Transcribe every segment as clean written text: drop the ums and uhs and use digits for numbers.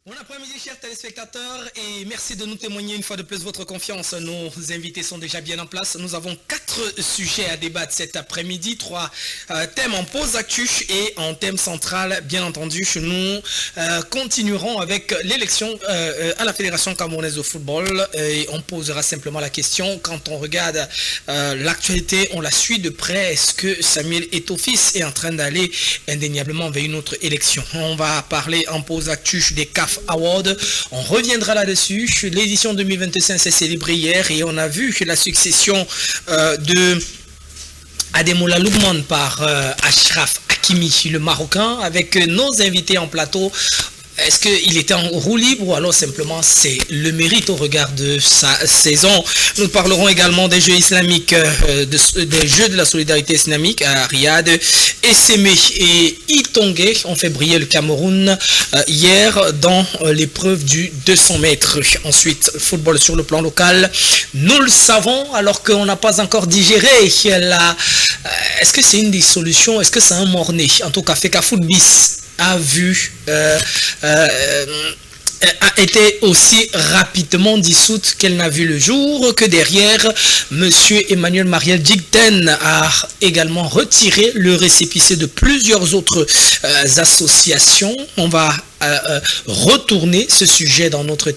Bon après-midi, chers téléspectateurs, et merci de nous témoigner une fois de plus votre confiance. Nos invités sont déjà bien en place. Nous avons 4 sujets à débattre cet après-midi, 3 thèmes en pause actu et en thème central, bien entendu. Nous continuerons avec l'élection à la Fédération camerounaise de football et on posera simplement la question, quand on regarde l'actualité, on la suit de près, est-ce que Samuel Eto'o-Fils est en train d'aller indéniablement vers une autre élection? On va parler en pause actu des CAF Award. On reviendra là-dessus. L'édition 2025 s'est célébrée hier et on a vu la succession de Ademola Lookman par Achraf Hakimi, le Marocain, avec nos invités en plateau. Est-ce qu'il était en roue libre ou alors simplement c'est le mérite au regard de sa saison? Nous parlerons également des Jeux islamiques, des Jeux de la solidarité islamique à Riyad. Essémé et Itongue ont fait briller le Cameroun hier dans l'épreuve du 200 mètres. Ensuite, football sur le plan local. Nous le savons alors qu'on n'a pas encore digéré. Est-ce que c'est une des solutions? Est-ce que c'est un mort-né? En tout cas, Feka Footbis a vu a été aussi rapidement dissoute qu'elle n'a vu le jour, que derrière, monsieur Emmanuel Mariel Djigten a également retiré le récépissé de plusieurs autres associations. On va retourner ce sujet dans notre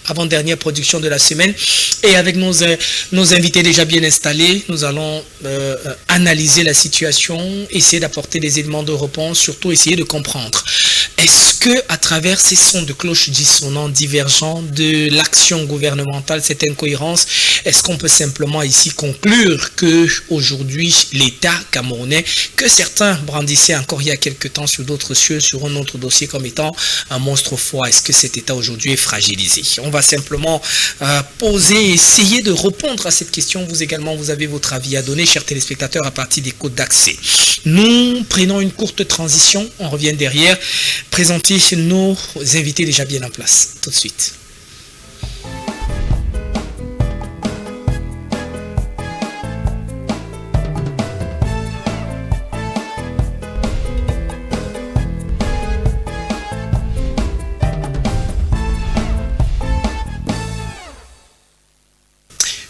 avant-dernière production de la semaine, et avec nos invités déjà bien installés, nous allons analyser la situation, essayer d'apporter des éléments de réponse, surtout essayer de comprendre. Est-ce que à travers ces sons de cloches dissonants, divergents de l'action gouvernementale, cette incohérence, est-ce qu'on peut simplement ici conclure que aujourd'hui l'État camerounais, que certains brandissaient encore il y a quelques temps sur d'autres cieux, sur un autre dossier comme étant un monstre froid, est-ce que cet État aujourd'hui est fragilisé? On va simplement poser, essayer de répondre à cette question. Vous également, vous avez votre avis à donner, chers téléspectateurs, à partir des codes d'accès. Nous prenons une courte transition, on revient derrière, présenter nos invités déjà bien en place. Tout de suite.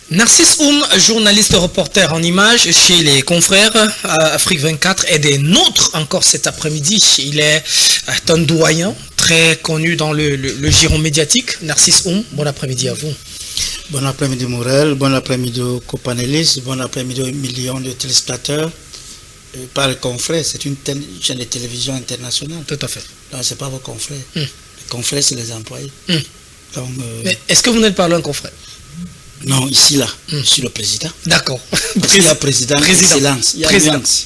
Narcisse Oum, journaliste reporter en images chez les confrères Afrique 24 et des nôtres encore cet après-midi. Il est un doyen très connu dans le giron médiatique. Narcisse Oum, bon après-midi à vous. Bon après-midi Morel, bon après-midi aux copanélistes, bon après-midi aux millions de téléspectateurs. Par les confrères, c'est une chaîne de télévision internationale. Tout à fait. Donc c'est pas vos confrères. Les confrères, c'est les employés. Donc, mais est-ce que vous n'êtes pas l'un confrère? Non, ici là, je suis le président. D'accord. Il y a président, excellence. Il y a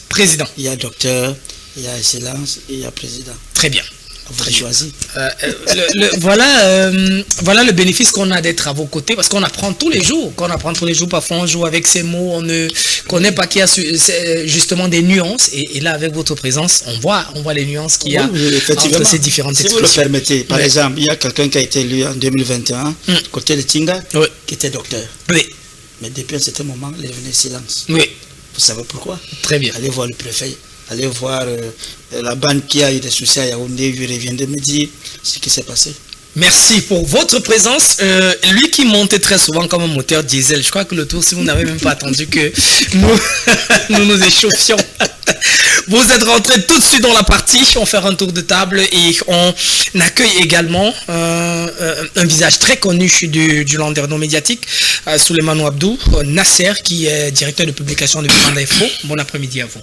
président. Il y a docteur, il y a excellence et il y a président. Très bien. Vous choisissez. Voilà le bénéfice qu'on a d'être à vos côtés, parce qu'on apprend tous les jours. Parfois on joue avec ces mots, on ne connaît pas qu'il y a justement des nuances. Et là, avec votre présence, on voit les nuances qu'il y a entre ces différentes expressions. Si vous le permettez, par exemple, il y a quelqu'un qui a été élu en 2021, côté de Tinga, qui était docteur. Oui. Mais depuis un certain moment, il est devenu silence. Oui. Vous savez pourquoi? Très bien. Allez voir le préfet. Allez voir la bande qui a eu des soucis à Yaoundé, il vient de me dire ce qui s'est passé. Merci pour votre présence. Lui qui montait très souvent comme un moteur diesel, je crois que le tour, si vous n'avez même pas attendu que nous échauffions. Vous êtes rentré tout de suite dans la partie, on fait un tour de table et on accueille également un visage très connu du landerneau médiatique, Souleymane Abdou, Nasser, qui est directeur de publication de Grande Info. Bon après-midi à vous.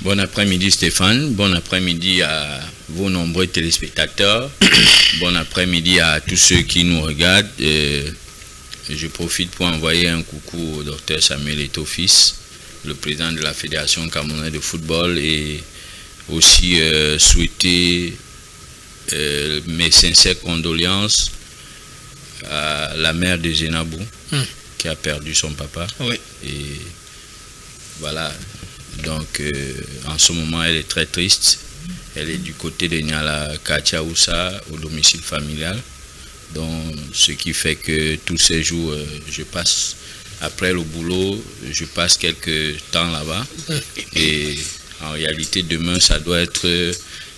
Bon après-midi Stéphane, bon après-midi à vos nombreux téléspectateurs, bon après-midi à tous ceux qui nous regardent. Je profite pour envoyer un coucou au docteur Samuel Eto'o-Fils, le président de la Fédération camerounaise de football, et aussi souhaiter mes sincères condoléances à la mère de Zenabou qui a perdu son papa. Oui. Et voilà. Donc en ce moment elle est très triste, elle est du côté de Niala Kachaoussa au domicile familial, donc ce qui fait que tous ces jours je passe, après le boulot, je passe quelques temps là-bas, et en réalité demain ça doit être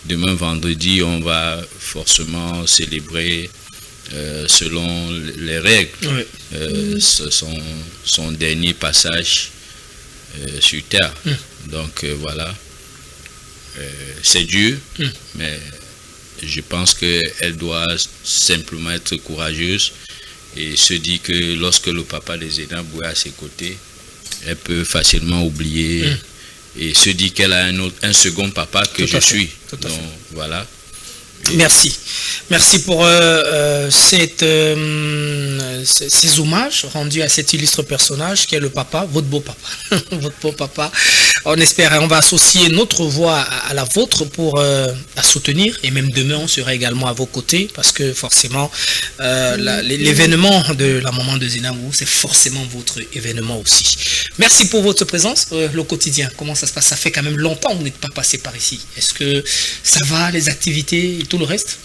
demain vendredi, on va forcément célébrer selon les règles son dernier passage sur terre. Donc voilà, c'est dur, mais je pense qu'elle doit simplement être courageuse et se dire que lorsque le papa des aidants est à ses côtés, elle peut facilement oublier et se dire qu'elle a un second papa que je suis. Donc voilà. Merci. Merci pour ces hommages rendus à cet illustre personnage qui est le papa, votre beau papa. Votre beau papa. On espère, on va associer notre voix à la vôtre pour la soutenir. Et même demain, on sera également à vos côtés parce que forcément, l'événement de la maman de Zenabou, c'est forcément votre événement aussi. Merci pour votre présence. Le quotidien, comment ça se passe? Ça fait quand même longtemps que vous n'êtes pas passé par ici. Est-ce que ça va, les activités et tout le reste?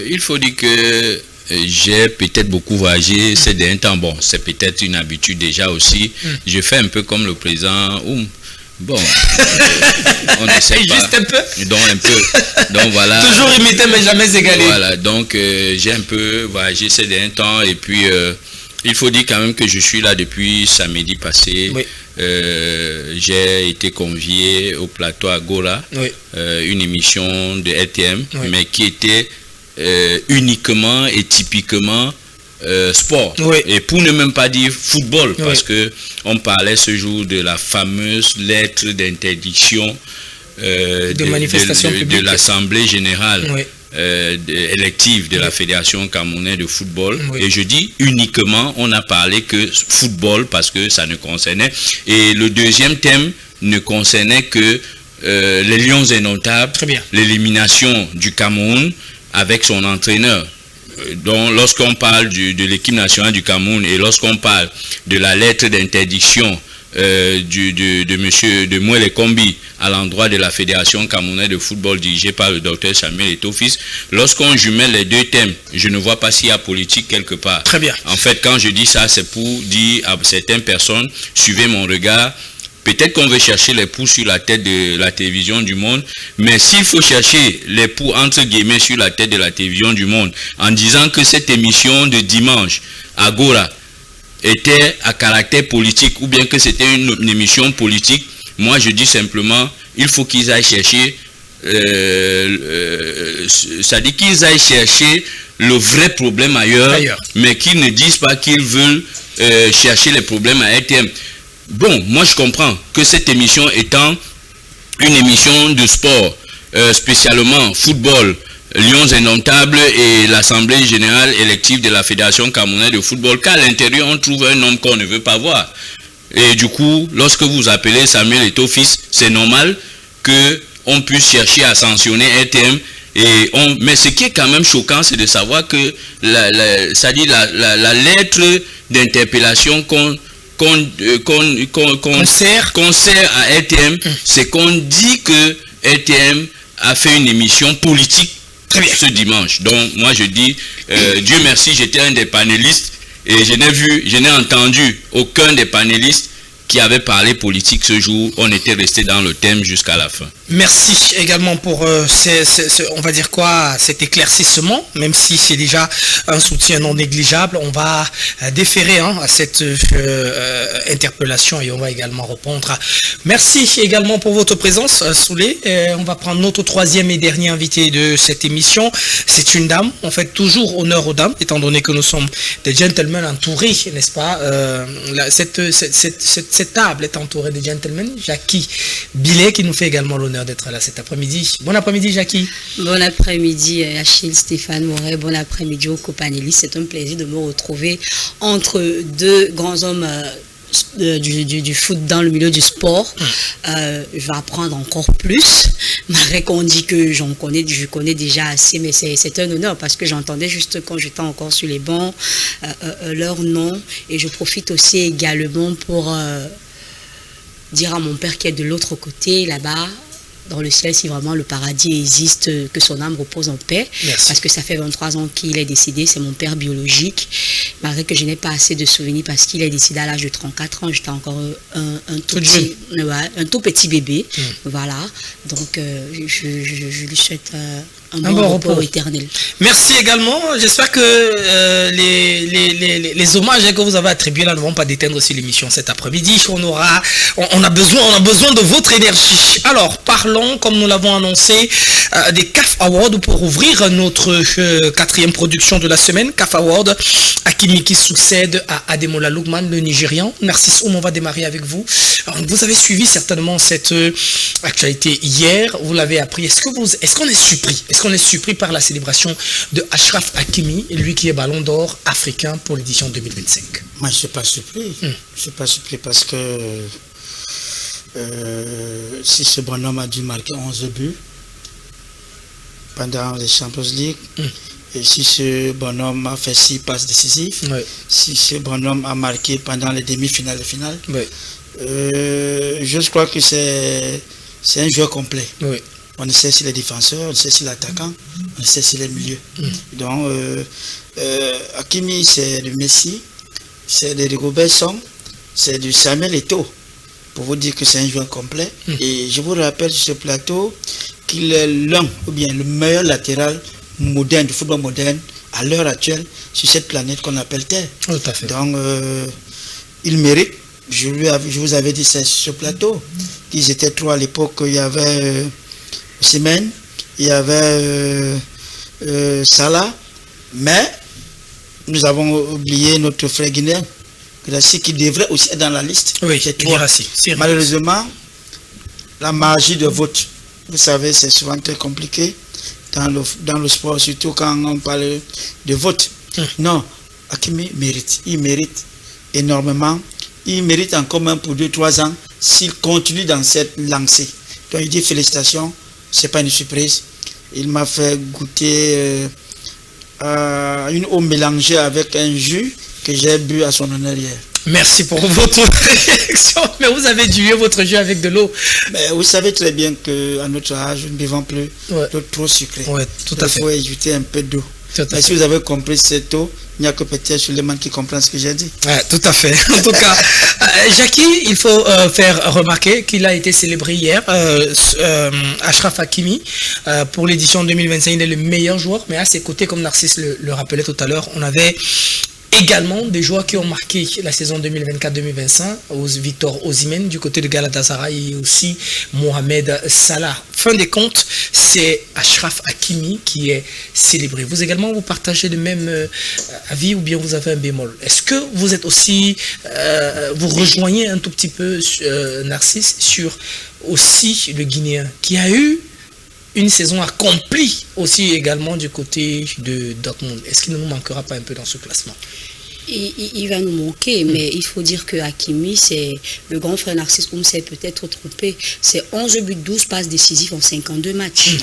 Il faut dire que j'ai peut-être beaucoup voyagé ces derniers temps. Bon, c'est peut-être une habitude déjà aussi. Je fais un peu comme le président. Bon, on essaie pas. Juste un peu. Donc un peu. Donc voilà. Toujours imité mais jamais égalé. Voilà, donc j'ai un peu voyagé ces derniers temps et puis il faut dire quand même que je suis là depuis samedi passé. Oui. J'ai été convié au plateau Agora, une émission de LTM, mais qui était uniquement et typiquement sport. Et pour ne même pas dire football, parce que on parlait ce jour de la fameuse lettre d'interdiction de l'Assemblée générale élective de la Fédération camerounaise de football. Et je dis uniquement, on a parlé que football parce que ça ne concernait. Et le deuxième thème ne concernait que les Lions indomptables, l'élimination du Cameroun avec son entraîneur. Donc lorsqu'on parle de l'équipe nationale du Cameroun et lorsqu'on parle de la lettre d'interdiction de Mouele Kombi à l'endroit de la Fédération camerounaise de football dirigée par le docteur Samuel Eto'o-Fils, lorsqu'on jumelle les deux thèmes, je ne vois pas s'il y a politique quelque part. Très bien. En fait, quand je dis ça, c'est pour dire à certaines personnes, suivez mon regard, peut-être qu'on veut chercher les poux sur la tête de la télévision du monde, mais s'il faut chercher les poux entre guillemets sur la tête de la télévision du monde, en disant que cette émission de dimanche, Agora, était à caractère politique ou bien que c'était une émission politique, moi je dis simplement, il faut qu'ils aillent chercher, ça dit qu'ils aillent chercher le vrai problème ailleurs. Mais qu'ils ne disent pas qu'ils veulent chercher les problèmes à RTM. Bon, moi je comprends que cette émission étant une émission de sport, spécialement football, Lions indomptables et l'Assemblée générale élective de la Fédération camerounaise de football, qu'à l'intérieur on trouve un homme qu'on ne veut pas voir. Et du coup, lorsque vous appelez Samuel Eto'o-Fils, c'est normal qu'on puisse chercher à sanctionner RTM. Mais ce qui est quand même choquant, c'est de savoir que la lettre d'interpellation qu'on sert à RTM, c'est qu'on dit que RTM a fait une émission politique ce dimanche. Donc moi je dis, Dieu merci, j'étais un des panélistes et je n'ai entendu aucun des panélistes qui avait parlé politique ce jour. On était resté dans le thème jusqu'à la fin. Merci également pour on va dire quoi, cet éclaircissement, même si c'est déjà un soutien non négligeable. On va déférer à cette interpellation et on va également répondre. Merci également pour votre présence, Soulé. On va prendre notre troisième et dernier invité de cette émission. C'est une dame. On fait toujours honneur aux dames, étant donné que nous sommes des gentlemen entourés, n'est-ce pas? Cette table est entourée de gentlemen. Jackie Billet qui nous fait également l'honneur d'être là cet après-midi. Bon après-midi, Jackie. Bon après-midi, Achille, Stéphane Moret. Bon après-midi aux copanélistes. C'est un plaisir de me retrouver entre deux grands hommes du foot dans le milieu du sport. Je vais apprendre encore plus. Malgré qu'on dit que je connais déjà assez, mais c'est un honneur parce que j'entendais juste quand j'étais encore sur les bancs leur nom. Et je profite aussi également pour dire à mon père qui est de l'autre côté là-bas, dans le ciel si vraiment le paradis existe, que son âme repose en paix. Merci. Parce que ça fait 23 ans qu'il est décédé, c'est mon père biologique. Malgré que je n'ai pas assez de souvenirs parce qu'il est décédé à l'âge de 34 ans, j'étais encore un tout petit bébé. Voilà, donc je lui souhaite un bon repos éternel. Merci également. J'espère que les hommages que vous avez attribués là ne vont pas déteindre aussi l'émission cet après-midi. On a besoin de votre énergie. Alors, parlons, comme nous l'avons annoncé, des CAF Awards pour ouvrir notre 4e production de la semaine. CAF Awards, Hakimi qui succède à Ademola Lookman, le Nigérian. Narcisse Oum, on va démarrer avec vous. Alors, vous avez suivi certainement cette actualité hier. Vous l'avez appris. Est-ce qu'on est surpris? Est-ce qu'on est surpris par la célébration de Achraf Hakimi, lui qui est ballon d'or africain pour l'édition 2025? Moi, je ne suis pas surpris. Je ne suis pas surpris parce que si ce bonhomme a dû marquer 11 buts pendant les Champions League, et si ce bonhomme a fait 6 passes décisives, si ce bonhomme a marqué pendant les demi-finales et finales, je crois que c'est un joueur complet. On sait si les défenseurs, on sait si l'attaquant, on sait si les milieux. Donc, Hakimi, c'est du Messi, c'est de Robertson, c'est du Samuel Eto'o, pour vous dire que c'est un joueur complet. Et je vous rappelle sur ce plateau qu'il est l'un ou bien le meilleur latéral moderne, du football moderne, à l'heure actuelle, sur cette planète qu'on appelle Terre. Tout à fait. Donc, il mérite. Je vous avais dit ça sur ce plateau, qu'ils étaient 3 à l'époque. Il y avait Osimhen, il y avait Salah, mais nous avons oublié notre frère guinéen, Guirassy, qui devrait aussi être dans la liste. Oui, Guirassy. Malheureusement, la magie de vote, vous savez, c'est souvent très compliqué dans le sport, surtout quand on parle de vote. Non, Hakimi mérite. Il mérite énormément. Il mérite encore même pour 2-3 ans s'il continue dans cette lancée. Donc il dit félicitations, c'est pas une surprise. Il m'a fait goûter une eau mélangée avec un jus que j'ai bu à son honneur hier. Merci pour votre réaction. Mais vous avez dué votre jus avec de l'eau. Mais vous savez très bien qu'à notre âge, nous ne buvons plus d'eau trop sucrée. Oui, tout à fait. Il faut ajouter un peu d'eau. Mais si vous avez compris cette eau, il n'y a que peut-être Suleiman qui comprend ce que j'ai dit. Ouais, tout à fait. En tout cas, Jackie, il faut faire remarquer qu'il a été célébré hier. Achraf Hakimi, pour l'édition 2025, il est le meilleur joueur. Mais à ses côtés, comme Narcisse le rappelait tout à l'heure, on avait également des joueurs qui ont marqué la saison 2024-2025, Victor Osimhen du côté de Galatasaray et aussi Mohamed Salah. Fin des comptes, c'est Achraf Hakimi qui est célébré. Vous également, vous partagez le même avis ou bien vous avez un bémol? Est-ce que vous êtes aussi, vous rejoignez un tout petit peu Narcisse sur aussi le Guinéen qui a eu une saison accomplie aussi également du côté de Dortmund? Est-ce qu'il ne nous manquera pas un peu dans ce classement? Il va nous manquer, mais il faut dire que Hakimi, c'est le grand frère Narcisse Oum s'est peut-être trompé. C'est 11 buts, 12 passes décisives en 52 matchs.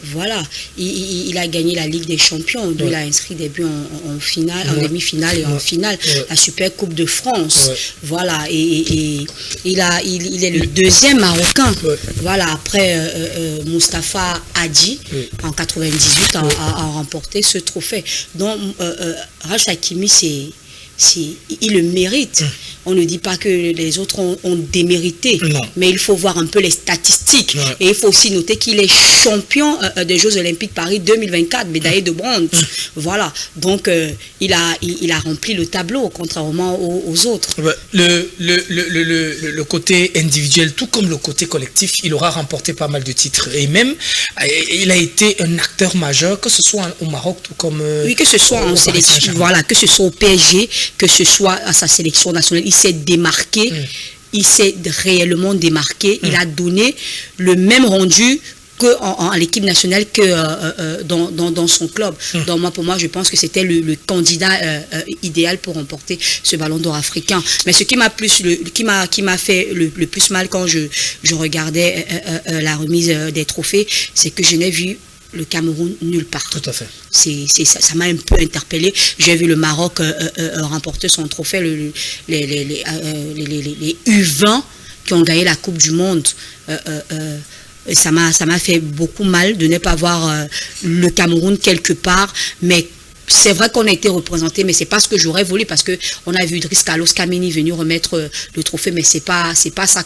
Voilà. Il a gagné la Ligue des Champions. Il a inscrit des buts en finale, en demi-finale et en finale. La Super Coupe de France. Voilà. Et il est le deuxième Marocain. Voilà. Après Moustapha Hadji, en 98, a remporté ce trophée. Donc, Achraf Hakimi, il le mérite. On ne dit pas que les autres ont démérité, mais il faut voir un peu les statistiques. Et il faut aussi noter qu'il est champion des Jeux Olympiques Paris 2024, médaillé de bronze. Voilà. Donc, il a rempli le tableau, contrairement aux autres. Le côté individuel, tout comme le côté collectif, il aura remporté pas mal de titres. Et même, il a été un acteur majeur, que ce soit au Maroc, tout comme... oui, que ce soit en sélection, voilà, que ce soit au PSG, que ce soit à sa sélection nationale, il s'est démarqué, il s'est réellement démarqué, il a donné le même rendu qu'en l'équipe nationale que dans son club. Donc pour moi, je pense que c'était le candidat idéal pour remporter ce ballon d'or africain. Mais ce qui m'a fait le plus mal quand je regardais la remise des trophées, c'est que je n'ai vu le Cameroun nulle part. Tout à fait. Ça m'a un peu interpellé. J'ai vu le Maroc remporter son trophée, les U20 qui ont gagné la Coupe du Monde ça m'a fait beaucoup mal de ne pas voir le Cameroun quelque part, mais c'est vrai qu'on a été représenté, mais c'est pas ce que j'aurais voulu, parce que on a vu Idriss Carlos Kameni venir remettre le trophée, mais c'est pas ça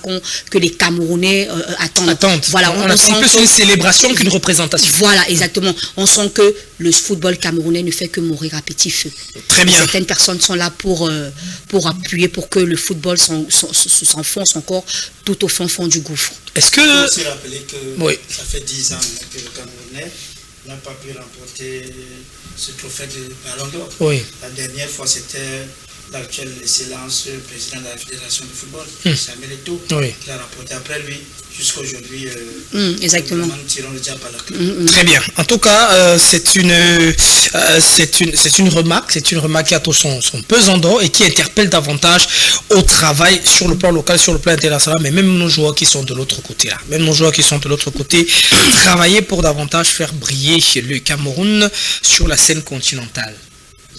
que les Camerounais attendent. Voilà, on attend plus une célébration qu'une représentation. Voilà, exactement. On sent que le football camerounais ne fait que mourir à petit feu. Très bien. Certaines personnes sont là pour appuyer, pour que le football s'enfonce encore tout au fond du gouffre. Est-ce que... Il faut aussi rappeler que ça fait 10 ans que le Camerounais n'a pas pu remporter ce trophée de Ballon d'Or. Oui. La dernière fois, c'était l'actuel excellence président de la Fédération de football, Samuel Eto'o, qui l'a remporté après lui. Jusqu'à aujourd'hui, exactement. Nous tirons le diable à la clé. Très bien. En tout cas, c'est une remarque qui a tout son pesant d'or et qui interpelle davantage au travail sur le plan local, sur le plan international, mais même nos joueurs qui sont de l'autre côté là. Même nos joueurs qui sont de l'autre côté, travailler pour davantage faire briller le Cameroun sur la scène continentale.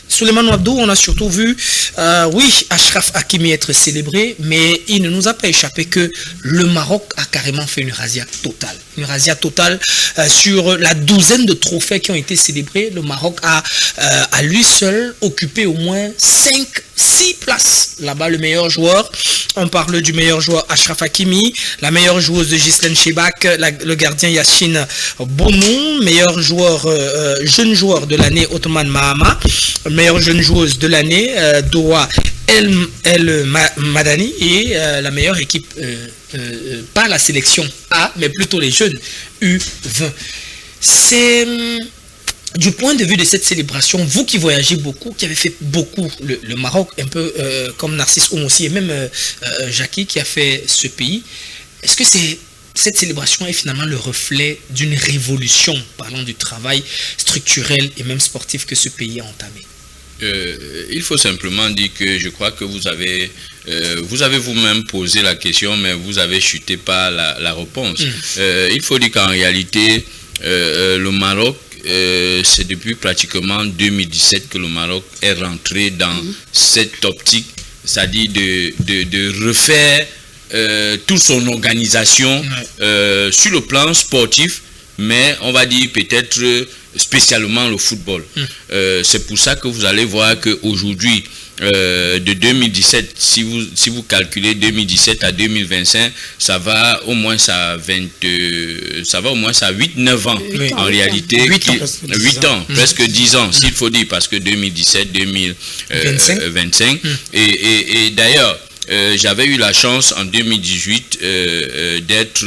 Souleymane Ouabdou, on a surtout vu, Achraf Hakimi être célébré, mais il ne nous a pas échappé que le Maroc a carrément fait une razzia totale. Une razzia totale sur la douzaine de trophées qui ont été célébrés. Le Maroc a à lui seul occupé au moins 6 places. Là-bas, le meilleur joueur, on parle du meilleur joueur Achraf Hakimi, la meilleure joueuse de Ghislaine Chebak, le gardien Yacine Bonou, meilleur joueur, jeune joueur de l'année Ottoman Mahama, meilleure jeune joueuse de l'année Doha El Madani, et la meilleure équipe, pas la sélection A, mais plutôt les jeunes U20. C'est du point de vue de cette célébration, vous qui voyagez beaucoup, qui avez fait beaucoup le Maroc, un peu comme Narcisse Oumossi et même Jackie qui a fait ce pays, est-ce que cette célébration est finalement le reflet d'une révolution, parlant du travail structurel et même sportif que ce pays a entamé? Il faut simplement dire que je crois que vous avez vous-même posé la question, mais vous avez chuté par la réponse. Il faut dire qu'en réalité, le Maroc, c'est depuis pratiquement 2017 que le Maroc est rentré dans cette optique, c'est-à-dire de refaire toute son organisation sur le plan sportif, mais on va dire peut-être spécialement le football. C'est pour ça que vous allez voir qu'aujourd'hui, de 2017, si vous calculez 2017 à 2025, ça va au moins à 8-9 ans en réalité. 8 ans, presque 10 ans, s'il faut dire, parce que 2017, 2025. Et d'ailleurs, j'avais eu la chance en 2018 d'être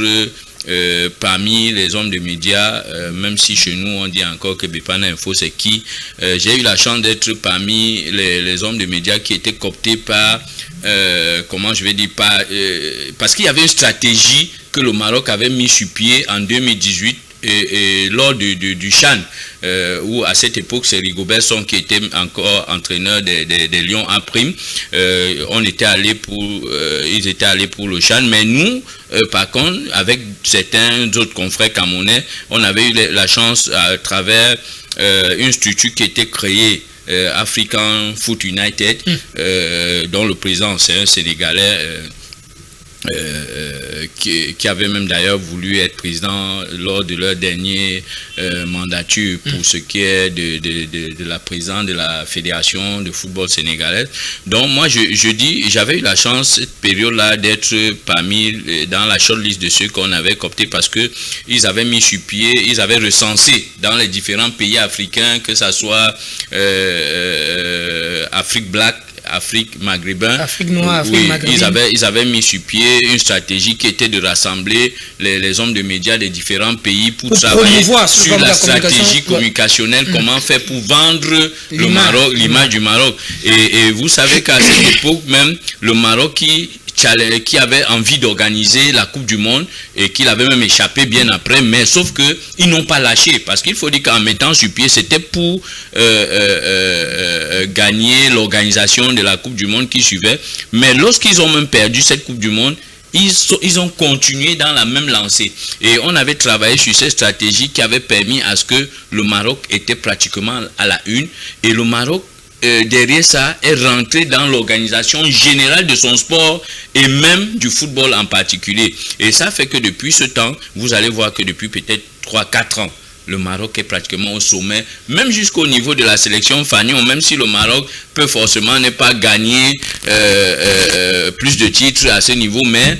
parmi les hommes de médias, même si chez nous on dit encore que Bepana Info c'est qui, j'ai eu la chance d'être parmi les hommes de médias qui étaient cooptés par, comment je vais dire, parce qu'il y avait une stratégie que le Maroc avait mis sur pied en 2018 et lors du CHAN, où à cette époque c'est Rigobert Song qui était encore entraîneur des Lions A prime. Ils étaient allés pour le CHAN, mais nous par contre avec certains autres confrères camerounais, on avait eu la chance à travers une structure qui était créée, African Foot United, dont le président c'est un Sénégalais, qui avait même d'ailleurs voulu être président lors de leur dernière mandature pour ce qui est de la présidence de la fédération de football sénégalaise. Donc moi je dis, j'avais eu la chance cette période-là d'être dans la shortlist de ceux qu'on avait cooptés, parce que ils avaient mis sur pied, ils avaient recensé dans les différents pays africains, que ça soit Afrique Black, Afrique maghrébin, Afrique noire, Afrique maghrébine. Ils avaient mis sur pied une stratégie qui était de rassembler les hommes de médias des différents pays pour travailler sur la stratégie communicationnelle, comment faire pour vendre l'image du Maroc. Et vous savez qu'à cette époque même, le Maroc qui avait envie d'organiser la Coupe du Monde et qu'il avait même échappé bien après, mais sauf que ils n'ont pas lâché, parce qu'il faut dire qu'en mettant sur pied, c'était pour gagner l'organisation de la Coupe du Monde qui suivait. Mais lorsqu'ils ont même perdu cette Coupe du Monde, ils ont continué dans la même lancée. Et on avait travaillé sur cette stratégie qui avait permis à ce que le Maroc était pratiquement à la une. Et le Maroc derrière ça, est rentré dans l'organisation générale de son sport et même du football en particulier. Et ça fait que depuis ce temps, vous allez voir que depuis peut-être 3-4 ans, le Maroc est pratiquement au sommet, même jusqu'au niveau de la sélection Fagnon, même si le Maroc peut forcément ne pas gagner plus de titres à ce niveau, mais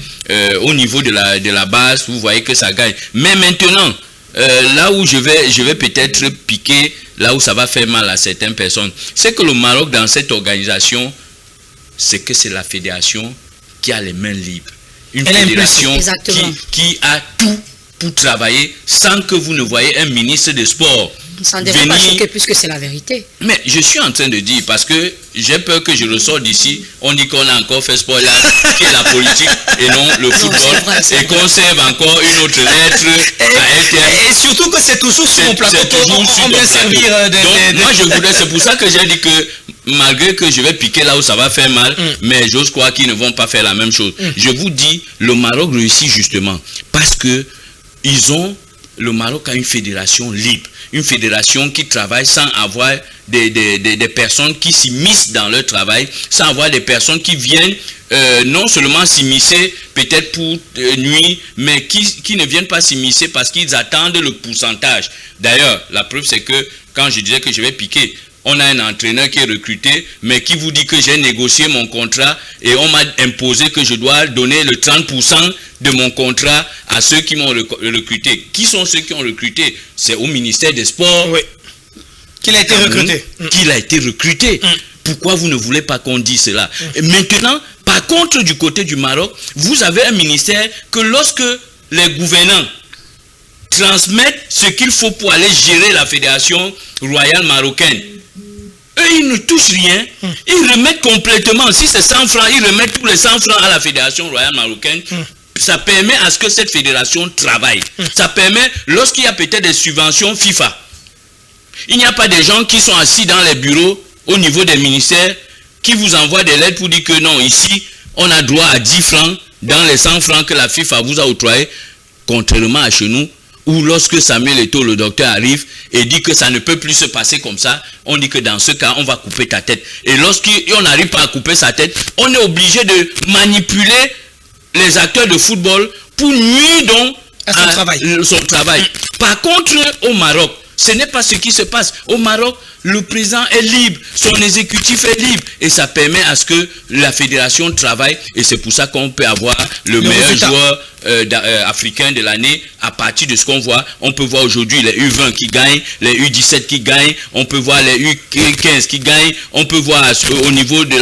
au niveau de la base, vous voyez que ça gagne. Mais maintenant, là où je vais peut-être piquer, là où ça va faire mal à certaines personnes, c'est que le Maroc dans cette organisation, c'est que c'est la fédération qui a les mains libres. Une fédération qui a tout pour travailler sans que vous ne voyez un ministre des Sports ça ne devrait pas choquer puisque c'est la vérité. Mais je suis en train de dire, parce que j'ai peur que je ressors d'ici, on dit qu'on a encore fait sport là, qui est la politique et non le football, et qu'on serve encore une autre lettre à RTL. Et surtout que c'est toujours sur mon plateau, on veut servir Donc moi je voudrais, c'est pour ça que j'ai dit que malgré que je vais piquer là où ça va faire mal, mais j'ose croire qu'ils ne vont pas faire la même chose. Je vous dis, le Maroc réussit justement parce que le Maroc a une fédération libre, une fédération qui travaille sans avoir des personnes qui s'immiscent dans leur travail, sans avoir des personnes qui viennent non seulement s'immiscer peut-être pour nuire, mais qui ne viennent pas s'immiscer parce qu'ils attendent le pourcentage. D'ailleurs, la preuve c'est que quand je disais que je vais piquer, on a un entraîneur qui est recruté, mais qui vous dit que j'ai négocié mon contrat et on m'a imposé que je dois donner le 30% de mon contrat à ceux qui m'ont recruté. Qui sont ceux qui ont recruté? C'est au ministère des Sports. Oui. Qu'il a été recruté. Qu'il a été recruté. Pourquoi vous ne voulez pas qu'on dise cela? Et maintenant, par contre, du côté du Maroc, vous avez un ministère que lorsque les gouvernants transmettent ce qu'il faut pour aller gérer la fédération royale marocaine, eux, ils ne touchent rien. Ils remettent complètement. Si c'est 100 francs, ils remettent tous les 100 francs à la fédération royale marocaine. Ça permet à ce que cette fédération travaille. Ça permet, lorsqu'il y a peut-être des subventions FIFA, il n'y a pas des gens qui sont assis dans les bureaux au niveau des ministères qui vous envoient des lettres pour dire que non, ici, on a droit à 10 francs dans les 100 francs que la FIFA vous a octroyés, contrairement à chez nous, où lorsque Samuel Eto'o, le docteur, arrive et dit que ça ne peut plus se passer comme ça, on dit que dans ce cas, on va couper ta tête. Et lorsqu'on n'arrive pas à couper sa tête, on est obligé de manipuler les acteurs de football pour nuire donc à son travail. Par contre, au Maroc, ce n'est pas ce qui se passe. Au Maroc, le président est libre, son exécutif est libre et ça permet à ce que la fédération travaille et c'est pour ça qu'on peut avoir le meilleur joueur africain de l'année à partir de ce qu'on voit. On peut voir aujourd'hui les U20 qui gagnent, les U17 qui gagnent, on peut voir les U15 qui gagnent, on peut voir au niveau du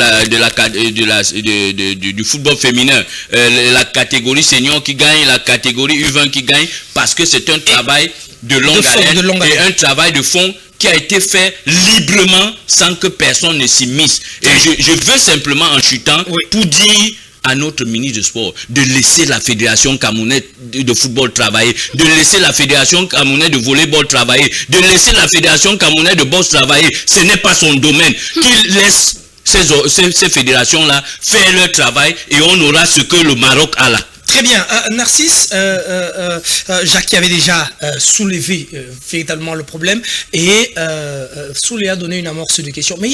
football féminin la catégorie senior qui gagne, la catégorie U20 qui gagne parce que c'est un travail de longue haleine et un travail de fond qui a été fait librement sans que personne ne s'immisce. Et je veux simplement en chutant pour dire à notre ministre de Sport de laisser la fédération camerounaise de football travailler, de laisser la fédération camerounaise de volleyball travailler, de laisser la fédération camerounaise de boxe travailler. Ce n'est pas son domaine. Qu'il laisse ces fédérations-là faire leur travail et on aura ce que le Maroc a là. Très bien. Narcisse, Jacques avait déjà soulevé véritablement le problème et Soulé a donné une amorce de questions. Mais il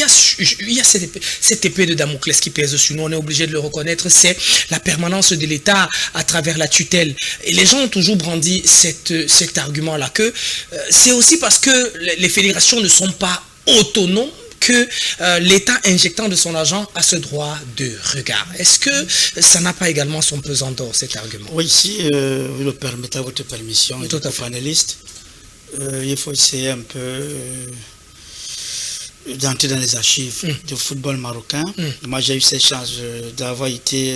y a cette épée de Damoclès qui pèse sur nous, on est obligé de le reconnaître, c'est la permanence de l'État à travers la tutelle. Et les gens ont toujours brandi cet argument-là, que c'est aussi parce que les fédérations ne sont pas autonomes que l'État injectant de son argent a ce droit de regard. Est-ce que ça n'a pas également son pesant d'or, cet argument? Oui, si vous le permettez à votre permission, et aux panélistes, il faut essayer un peu d'entrer dans les archives du football marocain. Moi, j'ai eu cette chance d'avoir été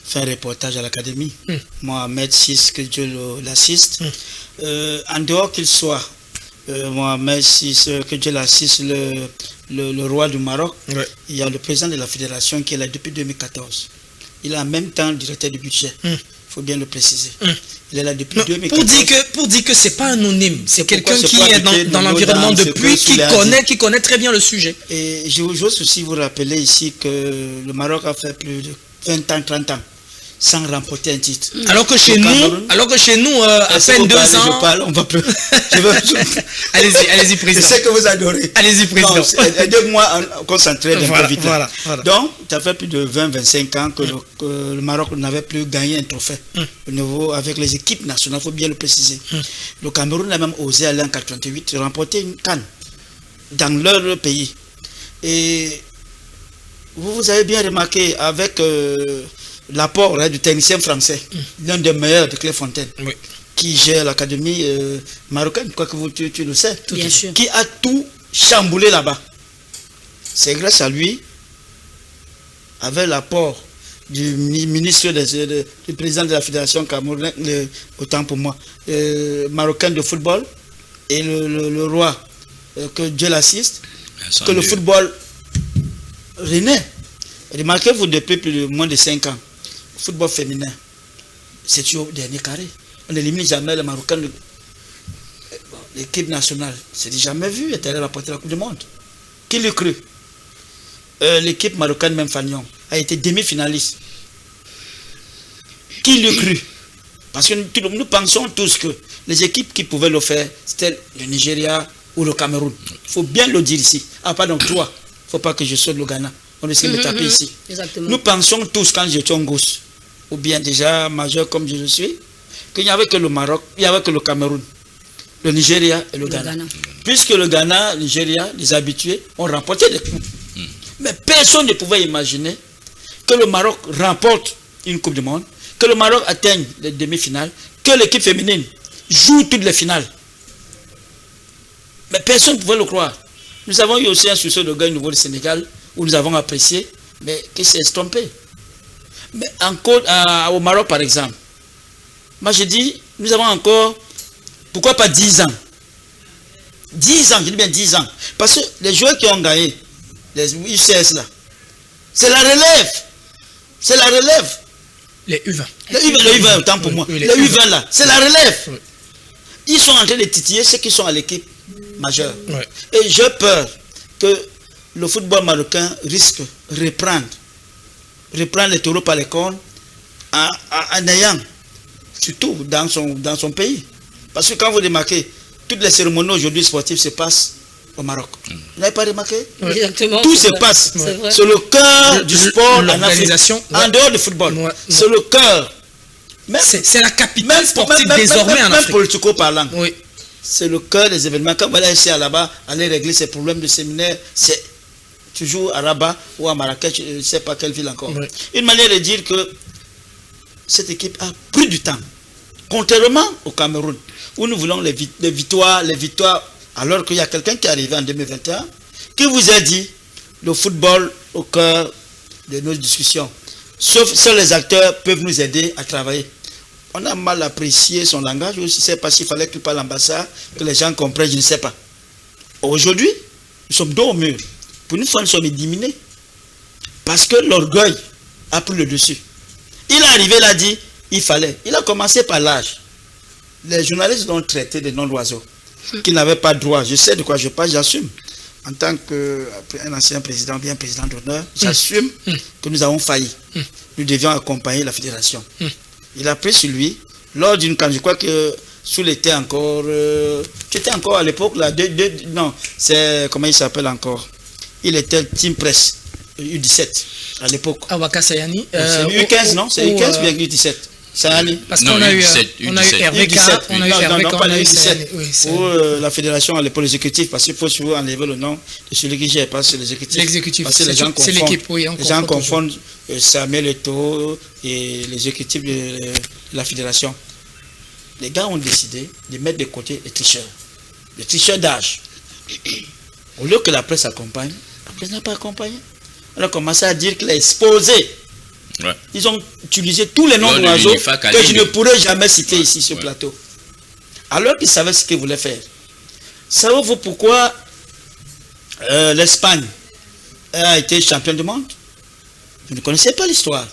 faire un reportage à l'académie. Mohamed VI, que Dieu l'assiste. En dehors qu'il soit, Mohamed VI, que Dieu l'assiste, le roi du Maroc, il y a le président de la fédération qui est là depuis 2014. Il est en même temps directeur du budget. Il faut bien le préciser. Il est là depuis 2014. Pour dire que ce n'est pas anonyme, c'est quelqu'un qui est dans l'environnement depuis, qui connaît très bien le sujet. Et j'ose aussi vous rappeler ici que le Maroc a fait plus de 20 ans, 30 ans sans remporter un titre. Alors que chez nous, à peine 2 ans... Je parle, on va plus. Allez-y, président. Je sais que vous adorez. Allez-y, président. Aidez-moi à concentrer un peu vite. Voilà. Donc, ça fait plus de 20-25 ans que le Maroc n'avait plus gagné un trophée au niveau avec les équipes nationales, il faut bien le préciser. Le Cameroun a même osé aller en 88 remporter une CAN dans leur pays. Et vous avez bien remarqué avec l'apport du technicien français, l'un des meilleurs de Clairefontaine, qui gère l'académie marocaine, quoi que tu le sais, Bien sûr. qui a tout chamboulé là-bas. C'est grâce à lui, avec l'apport du ministre, du président de la fédération camerounaise, autant pour moi, marocain de football, et le roi, que Dieu l'assiste, que le football renaît. Remarquez-vous, depuis moins de 5 ans, le football féminin, c'est au dernier carré. On n'élimine jamais le Marocain. L'équipe nationale, c'est jamais vu, est allée remporter la Coupe du Monde. Qui l'eût cru? L'équipe marocaine, même Fagnon, a été demi-finaliste. Qui l'eût cru? Parce que nous pensons tous que les équipes qui pouvaient le faire, c'était le Nigeria ou le Cameroun. Il faut bien le dire ici. Ah, pardon, toi. Il ne faut pas que je saute le Ghana. On risque de taper ici. Exactement. Nous pensons tous, quand j'étais en gauche, ou bien déjà majeur comme je le suis, qu'il n'y avait que le Maroc, il n'y avait que le Cameroun, le Nigeria et le Ghana. Puisque le Ghana, le Nigeria, les habitués, ont remporté des coupes. Mais personne ne pouvait imaginer que le Maroc remporte une Coupe du Monde, que le Maroc atteigne les demi-finales, que l'équipe féminine joue toutes les finales. Mais personne ne pouvait le croire. Nous avons eu aussi un succès de gain au niveau du Sénégal, où nous avons apprécié, mais qui s'est estompé. Mais encore au Maroc, par exemple, moi je dis, nous avons encore, pourquoi pas 10 ans? 10 ans, je dis bien 10 ans. Parce que les joueurs qui ont gagné, les UCS là, c'est la relève. C'est la relève. Les U20. Les U20, autant pour moi. Les U20 là, c'est la relève. Ils sont en train de titiller ceux qui sont à l'équipe majeure. Et j'ai peur que le football marocain risque de reprendre les taureaux par les cornes en ayant, surtout dans son pays. Parce que quand vous remarquez, toutes les cérémonies aujourd'hui sportives se passent au Maroc. Vous n'avez pas remarqué? Exactement. Tout se passe. C'est le cœur du sport en Afrique. En dehors du football. C'est le cœur. C'est la capitale sportive désormais en Afrique. Même politico parlant. Oui. C'est le cœur des événements. Quand vous allez ici à Rabat, aller régler ses problèmes de séminaire, c'est toujours à Rabat ou à Marrakech, je ne sais pas quelle ville encore. Oui. Une manière de dire que cette équipe a pris du temps. Contrairement au Cameroun, où nous voulons les victoires, alors qu'il y a quelqu'un qui est arrivé en 2021, qui vous a dit le football au cœur de nos discussions. Sauf seuls les acteurs peuvent nous aider à travailler. On a mal apprécié son langage, je ne sais pas s'il fallait qu'il parle en Bassa, que les gens comprennent, je ne sais pas. Aujourd'hui, nous sommes dos au mur. Pour une fois, nous sommes éliminés. Parce que l'orgueil a pris le dessus. Il est arrivé, il a dit, il fallait. Il a commencé par l'âge. Les journalistes l'ont traité de nom d'oiseau, qui n'avaient pas droit. Je sais de quoi je parle, j'assume. En tant qu'un ancien président, bien président d'honneur, j'assume que nous avons failli. Nous devions accompagner la fédération. Il a pris sur lui, lors d'une campagne, je crois que sous l'été encore, tu étais encore à l'époque, là, non, c'est, comment il s'appelle encore? Il était Team Press, U17, à l'époque. Awaka Sayani. C'est U15, non? C'est U15 bien U17. Sayani. Parce qu'on a eu RVK, on a eu RVK, on a eu U17. Pour la fédération à l'époque, l'exécutif, parce qu'il faut souvent enlever le nom de celui qui gère, parce que c'est l'exécutif. L'exécutif, parce que les gens c'est l'équipe, oui. Les gens confondent Samuel Eto'o et l'exécutif de la fédération. Les gars ont décidé de mettre de côté les tricheurs d'âge. Au lieu que la presse accompagne, la presse n'a pas accompagné. On a commencé à dire qu'il a exposé. Ouais. Ils ont utilisé tous les noms d'oiseaux que je ne pourrais jamais citer ici sur le plateau. Alors qu'ils savaient ce qu'ils voulaient faire. Savez-vous pourquoi l'Espagne a été championne du monde? Vous ne connaissez pas l'histoire.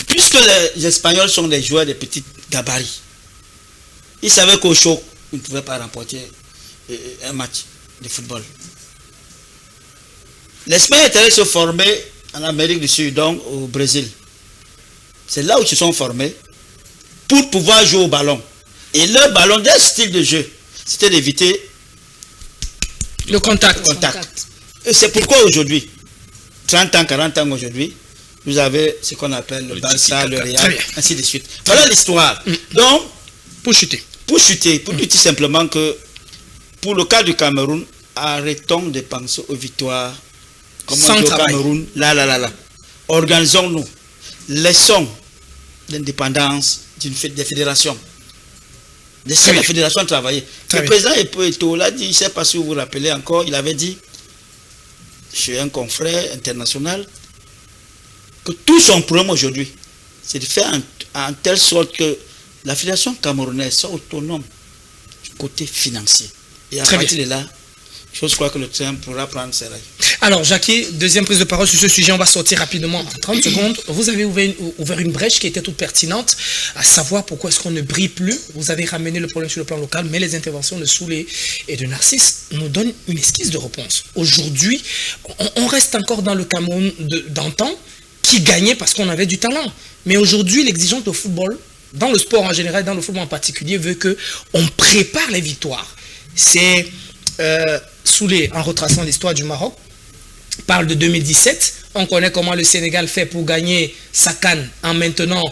Puisque les Espagnols sont des joueurs de petits gabarits, ils savaient qu'au choc, ils ne pouvaient pas remporter un match de football. L'Espagne est allée se former en Amérique du Sud, donc au Brésil. C'est là où ils se sont formés pour pouvoir jouer au ballon. Et leur ballon, leur style de jeu, c'était d'éviter le contact. Et c'est pourquoi aujourd'hui, 30 ans, 40 ans aujourd'hui, vous avez ce qu'on appelle le Barça, le Real, ainsi de suite. Voilà l'histoire. Donc, pour chuter, pour dire tout simplement que pour le cas du Cameroun, arrêtons de penser aux victoires. Comme on dit au Cameroun, là. Organisons-nous. Laissons l'indépendance des fédérations. Laissons la fédération travailler. Le président Eto l'a dit, je ne sais pas si vous vous rappelez encore, il avait dit chez un confrère international que tout son problème aujourd'hui, c'est de faire en telle sorte que la fédération camerounaise soit autonome du côté financier. Et à partir de là, je crois que le train pourra prendre ses règles. Alors, Jackie, deuxième prise de parole sur ce sujet, on va sortir rapidement en 30 secondes. Vous avez ouvert une brèche qui était toute pertinente, à savoir pourquoi est-ce qu'on ne brille plus. Vous avez ramené le problème sur le plan local, mais les interventions de Soulé et de Narcisse nous donnent une esquisse de réponse. Aujourd'hui, on reste encore dans le Cameroun d'antan, qui gagnait parce qu'on avait du talent. Mais aujourd'hui, l'exigence au football, dans le sport en général, dans le football en particulier, veut qu'on prépare les victoires. C'est Soulé, en retraçant l'histoire du Maroc, parle de 2017. On connaît comment le Sénégal fait pour gagner sa CAN en maintenant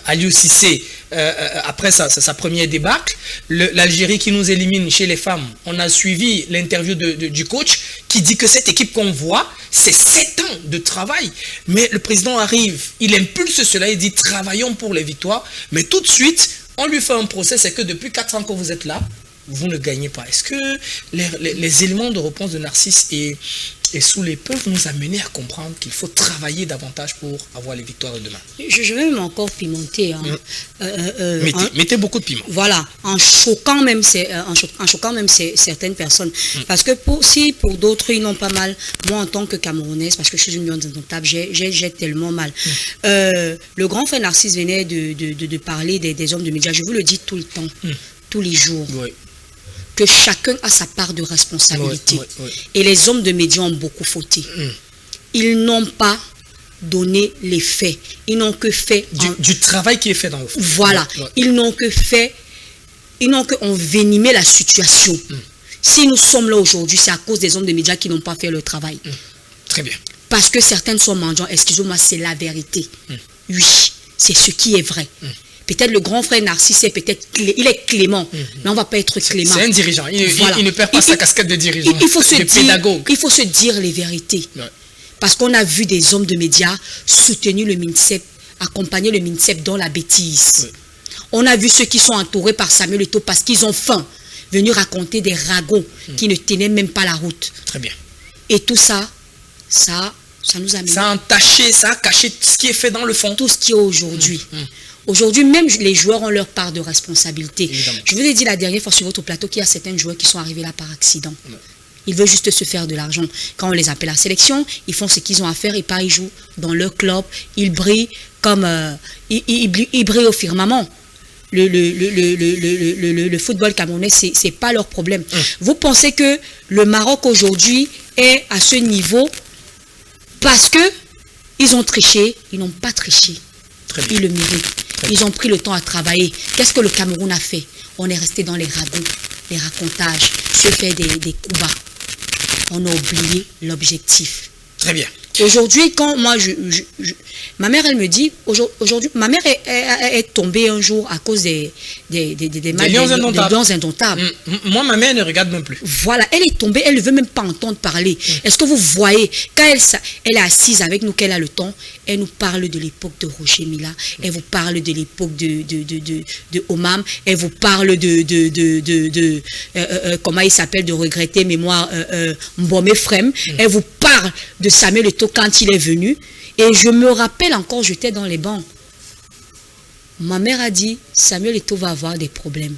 Aliou Cissé après sa première débâcle. L'Algérie qui nous élimine chez les femmes. On a suivi l'interview du coach qui dit que cette équipe qu'on voit, c'est 7 ans de travail. Mais le président arrive, il impulse cela, il dit travaillons pour les victoires. Mais tout de suite, on lui fait un procès, c'est que depuis 4 ans que vous êtes là, vous ne gagnez pas. Est-ce que les éléments de réponse de Narcisse et Soulé peuvent nous amener à comprendre qu'il faut travailler davantage pour avoir les victoires de demain? Je vais même encore pimenter. Mettez beaucoup de piment. Voilà, en choquant même certaines personnes. Parce que si pour d'autres, ils n'ont pas mal, moi en tant que Camerounaise, parce que je suis une lion indomptable, j'ai tellement mal. Le grand frère Narcisse venait de parler des hommes de médias. Je vous le dis tout le temps, tous les jours. Oui. Que chacun a sa part de responsabilité. Et les hommes de médias ont beaucoup fauté. Ils n'ont pas donné les faits. Ils n'ont que fait... Du travail qui est fait dans le fond. Voilà. Ils n'ont que fait... Ils n'ont que envenimé la situation. Si nous sommes là aujourd'hui, c'est à cause des hommes de médias qui n'ont pas fait le travail. Très bien. Parce que certaines sont mendiants. Excusez-moi, c'est la vérité. Oui, c'est ce qui est vrai. Peut-être le grand frère Narcisse, il est clément, mais on ne va pas être clément. C'est un dirigeant, il ne perd pas sa casquette de dirigeant, pédagogue. Il faut se dire les vérités. Parce qu'on a vu des hommes de médias soutenir le MINSEP, accompagner le MINSEP dans la bêtise. On a vu ceux qui sont entourés par Samuel Eto'o parce qu'ils ont faim, venus raconter des ragots qui ne tenaient même pas la route. Très bien. Et tout ça, ça nous a mis... Ça a entaché, ça a caché ce qui est fait dans le fond. Tout ce qui est aujourd'hui. Aujourd'hui, même les joueurs ont leur part de responsabilité. Évidemment. Je vous ai dit la dernière fois sur votre plateau qu'il y a certains joueurs qui sont arrivés là par accident. Ils veulent juste se faire de l'argent. Quand on les appelle à la sélection, ils font ce qu'ils ont à faire et pas ils jouent dans leur club. Ils brillent comme ils brillent au firmament. Le football camerounais, c'est pas leur problème. Vous pensez que le Maroc aujourd'hui est à ce niveau parce que ils ont triché? Ils n'ont pas triché. Ils le méritent. Ils ont pris le temps à travailler. Qu'est-ce que le Cameroun a fait? On est resté dans les ragots, les racontages, se fait des coups bas. On a oublié l'objectif. Très bien. Aujourd'hui, quand moi, ma mère, elle me dit, aujourd'hui, ma mère est tombée un jour à cause des lions indomptables. Moi, ma mère ne regarde même plus. Voilà, elle est tombée, elle ne veut même pas entendre parler. Est-ce que vous voyez, quand elle est assise avec nous, qu'elle a le temps, elle nous parle de l'époque de Roger Mila, elle vous parle de l'époque de Omam, elle vous parle comment il s'appelle, de regretter mémoire, Mbomé Frem, elle vous parle de Samuel Eto'o quand il est venu. Et je me rappelle encore, j'étais dans les bancs. Ma mère a dit, Samuel Eto'o va avoir des problèmes.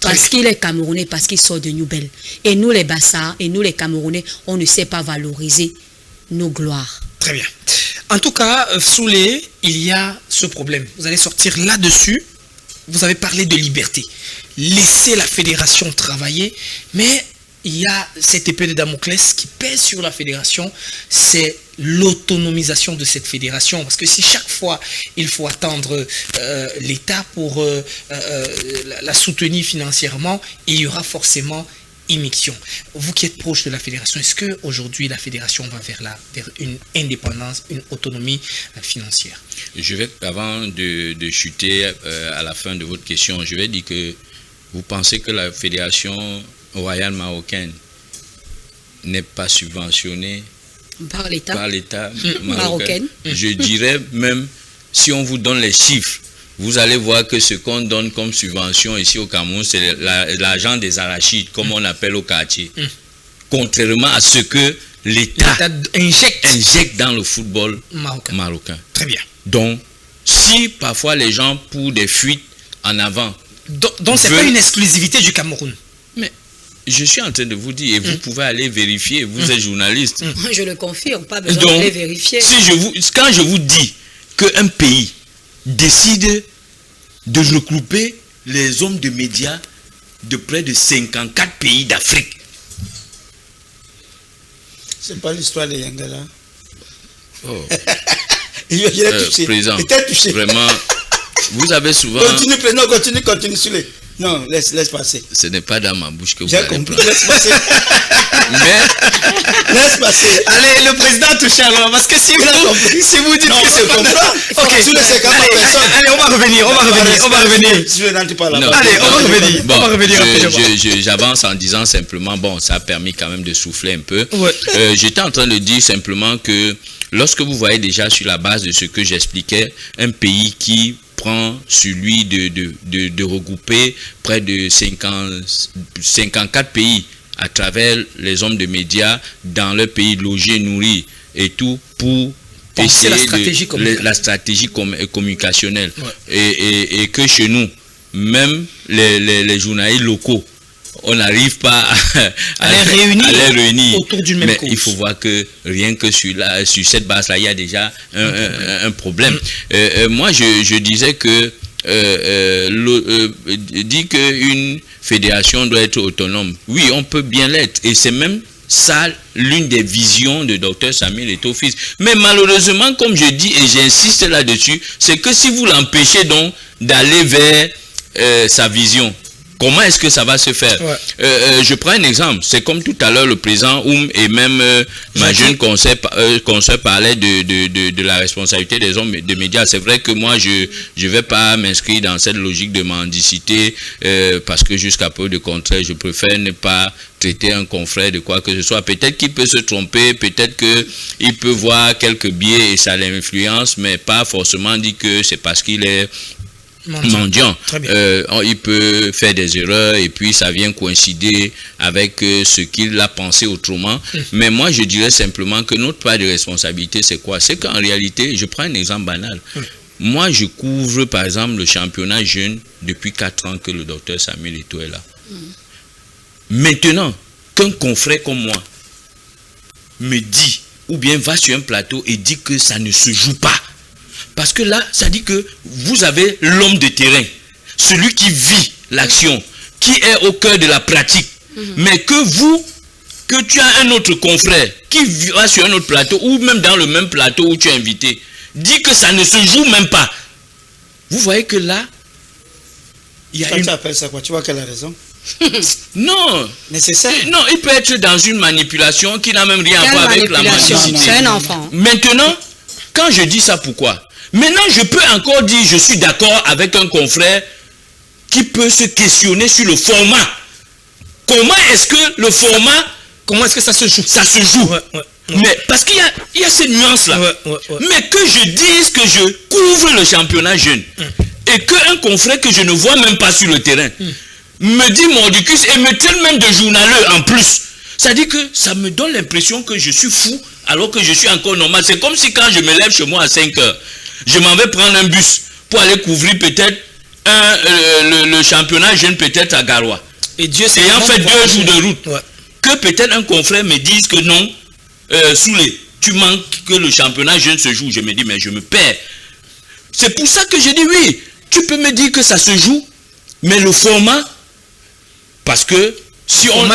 Parce qu'il est Camerounais, parce qu'il sort de Nouvelle. Et nous les Bassards, et nous les Camerounais, on ne sait pas valoriser nos gloires. Très bien. En tout cas, Soulé, il y a ce problème. Vous allez sortir là-dessus. Vous avez parlé de liberté. Laissez la fédération travailler, mais il y a cette épée de Damoclès qui pèse sur la fédération, c'est l'autonomisation de cette fédération? Parce que si chaque fois il faut attendre l'État pour la soutenir financièrement, il y aura forcément immixtion. Vous qui êtes proche de la fédération, est-ce qu'aujourd'hui la fédération va vers une indépendance, une autonomie financière? Je vais, avant de chuter à la fin de votre question, je vais dire que vous pensez que la fédération royale marocaine n'est pas subventionnée par l'État marocain. Je dirais même, si on vous donne les chiffres, vous allez voir que ce qu'on donne comme subvention ici au Cameroun, c'est l'argent des arachides, comme on appelle au quartier. Contrairement à ce que l'État injecte dans le football marocain. Très bien. Donc, si parfois les gens, pour des fuites en avant... Donc c'est pas une exclusivité du Cameroun. Mais je suis en train de vous dire, et vous pouvez aller vérifier, vous êtes journaliste. Je le confirme, pas besoin d'aller vérifier. Quand je vous dis qu'un pays décide de regrouper les hommes de médias de près de 54 pays d'Afrique. C'est pas l'histoire de Yangala. Oh. Il est touché. Président, il était touché. Vraiment, vous avez souvent... Continue, président, continue sur les... Non, laisse passer. Ce n'est pas dans ma bouche que vous J'ai allez compris, prendre. laisse passer. Mais... Laisse passer. Allez, le président touche alors, parce que si vous dites non, que c'est pas... Ok, sur les 50 personnes. Allez, on va revenir. Allez, on va revenir. J'avance en disant simplement, bon, ça a permis quand même de souffler un peu. Ouais. J'étais en train de dire simplement que lorsque vous voyez déjà sur la base de ce que j'expliquais, un pays qui prend sur lui de regrouper près de 54 pays à travers les hommes de médias dans leur pays, loger, nourrir et tout pour essayer la stratégie communicationnelle. Ouais. Et que chez nous, même les journalistes locaux, on n'arrive pas à les réunir autour d'une même cause. Il faut voir que rien que sur cette base-là, il y a déjà un problème. Moi, je disais que dit qu'une fédération doit être autonome. Oui, on peut bien l'être. Et c'est même ça l'une des visions de Dr Samuel Eto'o-Fils. Mais malheureusement, comme je dis et j'insiste là-dessus, c'est que si vous l'empêchez donc d'aller vers sa vision, comment est-ce que ça va se faire? Je prends un exemple. C'est comme tout à l'heure le président Oum et même ma jeune conseil parlait de la responsabilité des hommes de médias. C'est vrai que moi, je vais pas m'inscrire dans cette logique de mendicité parce que jusqu'à peu de contraire, je préfère ne pas traiter un confrère de quoi que ce soit. Peut-être qu'il peut se tromper, peut-être qu'il peut voir quelques biais et ça l'influence, mais pas forcément dire que c'est parce qu'il est mendiant. Il peut faire des erreurs et puis ça vient coïncider avec ce qu'il a pensé autrement. Mais moi, je dirais simplement que notre part de responsabilité, c'est quoi? C'est qu'en réalité, je prends un exemple banal. Moi, je couvre par exemple le championnat jeune depuis 4 ans que le docteur Samuel Eto'o est là. Maintenant, qu'un confrère comme moi me dit, ou bien va sur un plateau et dit que ça ne se joue pas, parce que là, ça dit que vous avez l'homme de terrain, celui qui vit l'action, qui est au cœur de la pratique. Mais que tu as un autre confrère qui va sur un autre plateau, ou même dans le même plateau où tu es invité, dit que ça ne se joue même pas. Vous voyez que là, il y a tu appelles ça quoi? Tu vois qu'elle a raison. Non. Nécessaire. Non, il peut être dans une manipulation qui n'a même rien à voir avec la mendicité. C'est un enfant. Maintenant, quand je dis ça, pourquoi? Maintenant, je peux encore dire, je suis d'accord avec un confrère qui peut se questionner sur le format. Comment est-ce que le format, comment est-ce que ça se joue? Ça se joue. Mais parce qu'il y a cette nuance-là. Mais que je dise que je couvre le championnat jeune et qu'un confrère que je ne vois même pas sur le terrain me dit mordicus et me traite même de journaleux en plus. Ça dit que ça me donne l'impression que je suis fou alors que je suis encore normal. C'est comme si quand je me lève chez moi à 5 heures, je m'en vais prendre un bus pour aller couvrir peut-être le championnat jeune peut-être à Garoua. Et Dieu sait, ayant fait 2 jours de route, que peut-être un confrère me dise que non, Soulé, tu manques que le championnat jeune se joue. Je me dis, mais je me perds. C'est pour ça que j'ai dit oui, tu peux me dire que ça se joue, mais le format, parce que Si on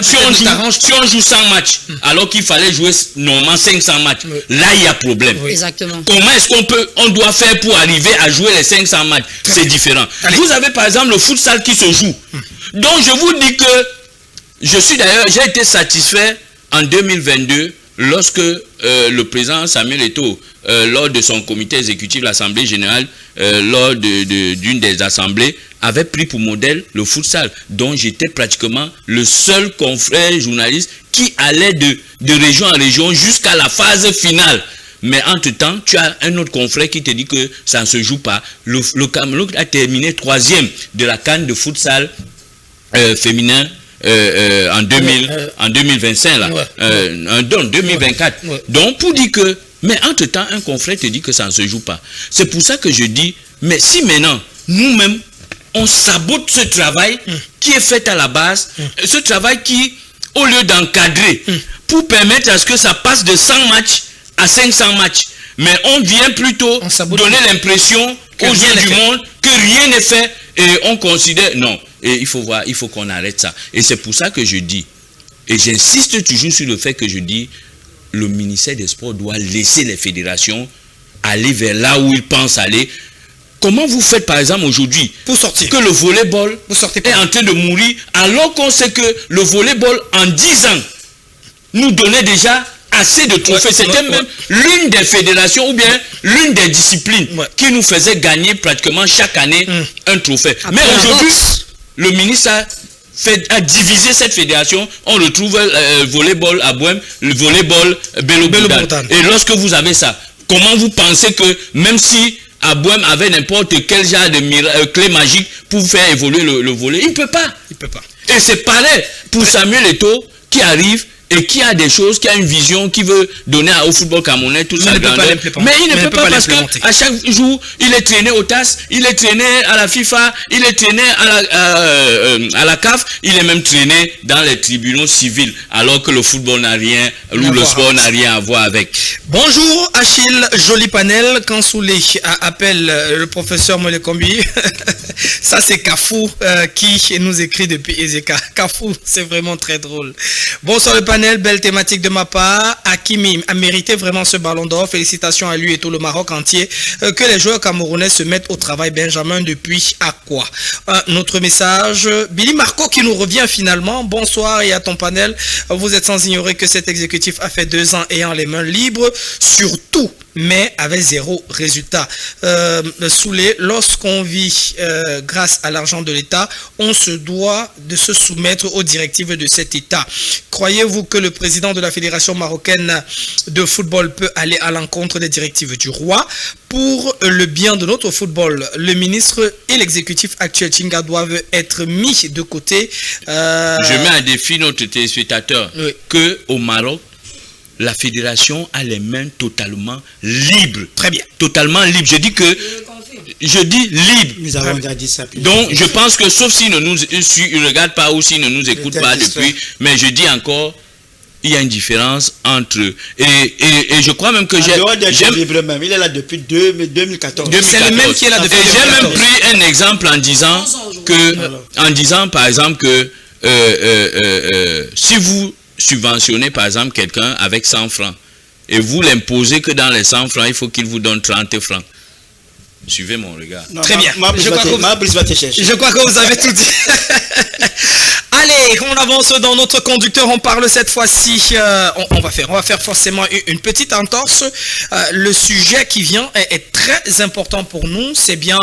joue 100 matchs, alors qu'il fallait jouer normalement 500 matchs, là il y a problème. Exactement. Comment est-ce qu'on doit faire pour arriver à jouer les 500 matchs? C'est différent. Allez. Vous avez par exemple le futsal qui se joue. Donc je vous dis que j'ai été satisfait en 2022 lorsque le président Samuel Eto'o, lors de son comité exécutif de l'Assemblée générale, lors d'une des assemblées, avait pris pour modèle le futsal, dont j'étais pratiquement le seul confrère journaliste qui allait de région en région jusqu'à la phase finale. Mais entre-temps, tu as un autre confrère qui te dit que ça ne se joue pas. Le Cameroun a terminé 3e de la CAN de futsal féminin en 2025 là, en 2024. Donc pour dire que, mais entre-temps, un confrère te dit que ça ne se joue pas. C'est pour ça que je dis, mais si maintenant, nous-mêmes, on sabote ce travail qui est fait à la base, ce travail qui, au lieu d'encadrer, pour permettre à ce que ça passe de 100 matchs à 500 matchs, mais on vient plutôt donner l'impression aux yeux du monde que rien n'est fait et on considère, non, et il faut qu'on arrête ça. Et c'est pour ça que je dis, et j'insiste toujours sur le fait que je dis, le ministère des Sports doit laisser les fédérations aller vers là où ils pensent aller. Comment vous faites par exemple aujourd'hui pour sortir que le volleyball est en train de mourir alors qu'on sait que le volleyball en 10 ans nous donnait déjà assez de trophées. C'était même l'une des fédérations ou bien l'une des disciplines qui nous faisait gagner pratiquement chaque année un trophée. Mais aujourd'hui, le ministre a divisé cette fédération. On retrouve le volleyball à Bohème, le volleyball Bello-Bourdan. Et lorsque vous avez ça, comment vous pensez que même si Abouem avait n'importe quel genre de clé magique pour faire évoluer le volley, il ne peut pas. Et c'est pareil pour Samuel Eto'o qui arrive et qui a des choses, qui a une vision, qui veut donner au football camerounais tout ça. Mais il ne peut pas parce qu'à chaque jour, il est traîné au TAS, il est traîné à la FIFA, il est traîné à la CAF, il est même traîné dans les tribunaux civils, alors que le football n'a rien, ou le sport n'a rien à voir avec. Bonjour Achille, joli panel. Quand Soulé appelle le professeur Molekombi, ça c'est Kafou qui nous écrit depuis Ezeka. Kafou, c'est vraiment très drôle. Bonsoir le panel. Belle thématique de ma part. Hakimi a mérité vraiment ce ballon d'or. Félicitations à lui et tout le Maroc entier. Que les joueurs camerounais se mettent au travail. Benjamin depuis Aqua. Un autre message. Billy Marco qui nous revient finalement. Bonsoir et à ton panel. Vous êtes sans ignorer que cet exécutif a fait 2 ans ayant les mains libres. Surtout, mais avec 0 résultat. Soulé, lorsqu'on vit grâce à l'argent de l'État, on se doit de se soumettre aux directives de cet État. Croyez-vous que le président de la Fédération marocaine de football peut aller à l'encontre des directives du roi pour le bien de notre football? Le ministre et l'exécutif actuel Chinga doivent être mis de côté. Je mets à défi notre téléspectateur que au Maroc, la fédération a les mains totalement libres. Très bien. Totalement libres. Je dis libre. Nous avons déjà dit ça. Donc, je pense que sauf s'ils ne nous regardent pas ou s'ils ne nous écoutent pas depuis, mais je dis encore, il y a une différence entre et je crois même que même. Il est là depuis 2014. C'est le même qui est là depuis 2014. J'ai même pris un exemple en disant par exemple que si vous subventionnez par exemple quelqu'un avec 100 francs et vous l'imposez que dans les 100 francs, il faut qu'il vous donne 30 francs. Suivez mon regard. Non, très bien. Je crois que vous avez tout dit. Allez, on avance dans notre conducteur. On parle cette fois-ci. On va faire forcément une petite entorse. Le sujet qui vient est très important pour nous. C'est bien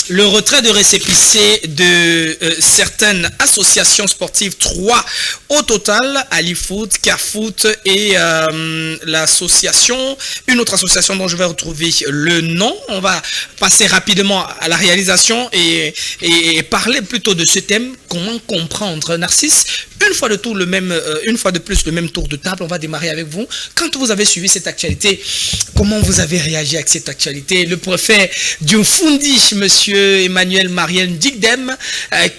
le retrait de récépissé de certaines associations sportives. 3 au total. AliFoot, Carfoot et l'association. Une autre association dont je vais retrouver le nom. On va passer rapidement à la réalisation et parler plutôt de ce thème. Comment comprendre, Narcisse? Une fois de plus le même tour de table. On va démarrer avec vous. Quand vous avez suivi cette actualité, comment vous avez réagi avec cette actualité? Le préfet du Fundi, monsieur Emmanuel Mariel Digdem,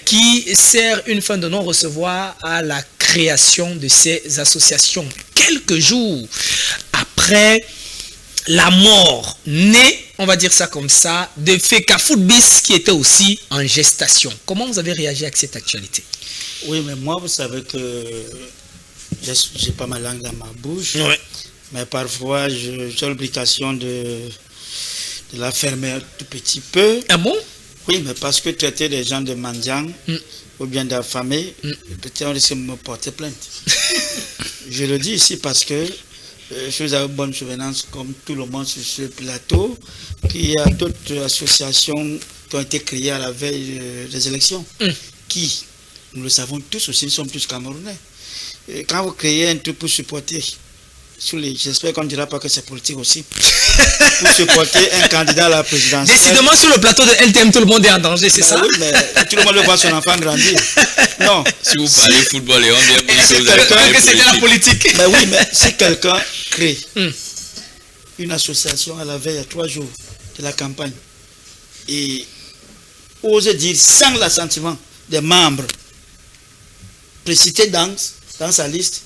qui sert une fin de non-recevoir à la création de ces associations. Quelques jours après la mort née, on va dire ça comme ça, de Feka Footbis qui était aussi en gestation. Comment vous avez réagi avec cette actualité? Oui, mais moi, vous savez que j'ai pas ma langue dans ma bouche. Ouais. Mais parfois, j'ai l'obligation de la fermer un tout petit peu. Ah bon? Oui, mais parce que traiter les gens de mendiants ou bien d'affamés, peut-être on risque de me porter plainte. Je le dis ici parce que je vous ai bonne souvenance, comme tout le monde sur ce plateau, qu'il y a d'autres associations qui ont été créées à la veille des élections, qui, nous le savons tous aussi, nous sommes tous Camerounais. Et quand vous créez un truc pour supporter, j'espère qu'on ne dira pas que c'est politique aussi, pour supporter un candidat à la présidentielle. Décidément, sur le plateau de LTM, tout le monde est en danger, c'est ça? Oui, mais tout le monde veut voir son enfant grandir. Non. Si vous parlez football et on vient que c'était la politique. Mais oui, mais si quelqu'un crée une association à la veille, à 3 jours de la campagne, et ose dire sans l'assentiment des membres précités dans sa liste,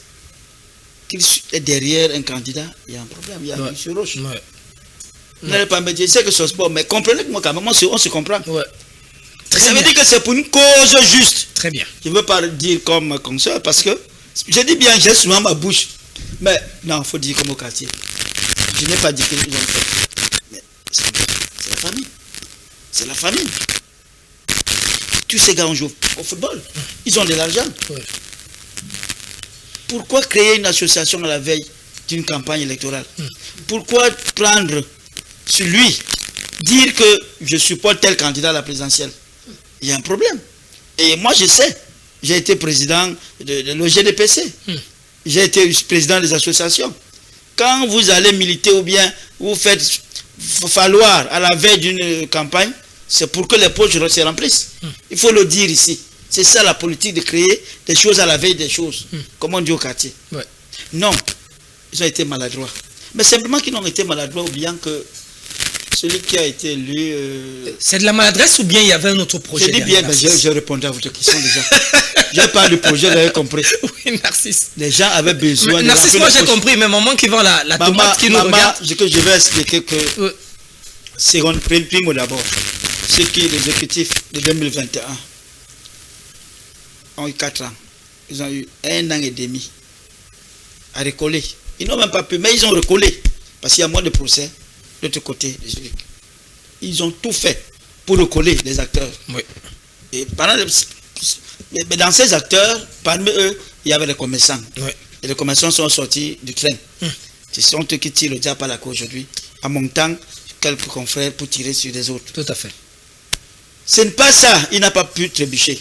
qu'il est derrière un candidat, il y a un problème, il y a un sur roche. Vous n'allez pas me dire, c'est que ce sport, mais comprenez que moi, quand même, on se comprend. Ouais. Ça veut dire que c'est pour une cause juste. Très bien. Je ne veux pas dire comme ça, parce que je dis bien, j'ai souvent ma bouche. Mais non, il faut dire comme au quartier. Je n'ai pas dit qu'ils ont fait. Mais c'est la famille. C'est la famille. Tous ces gars, on joue au football. Ils ont de l'argent. Ouais. Pourquoi créer une association à la veille d'une campagne électorale? Pourquoi prendre celui, dire que je supporte tel candidat à la présidentielle? Il y a un problème. Et moi, je sais. J'ai été président de l'OGDPC. J'ai été président des associations. Quand vous allez militer ou bien vous faites falloir à la veille d'une campagne, c'est pour que les poches se remplissent. Il faut le dire ici. C'est ça la politique, de créer des choses à la veille des choses, comme on dit au quartier. Ouais. Non, ils ont été maladroits. Mais simplement qu'ils ont été maladroits, ou bien que celui qui a été élu... C'est de la maladresse ou bien il y avait un autre projet? Je dis bien, j'ai répondu à votre question déjà. J'ai pas du projet, vous avez compris. Oui, Narcisse. Les gens avaient besoin de... Narcisse, moi j'ai compris, mais maman qui vend la tomate qui nous regarde... Ce que je vais expliquer que... Second, primo d'abord, ce qui est l'exécutif de 2021 ont eu 4 ans. Ils ont eu 1 an et demi à recoller. Ils n'ont même pas pu, mais ils ont recollé. Parce qu'il y a moins de procès de l'autre côté. Ils ont tout fait pour recoller les acteurs. Oui. Et mais dans ces acteurs, parmi eux, il y avait les commerçants. Oui. Et les commerçants sont sortis du train. Ce sont eux qui tirent le diable à la cour aujourd'hui. En montant quelques confrères pour tirer sur les autres. Tout à fait. Ce n'est pas ça. Il n'a pas pu trébucher.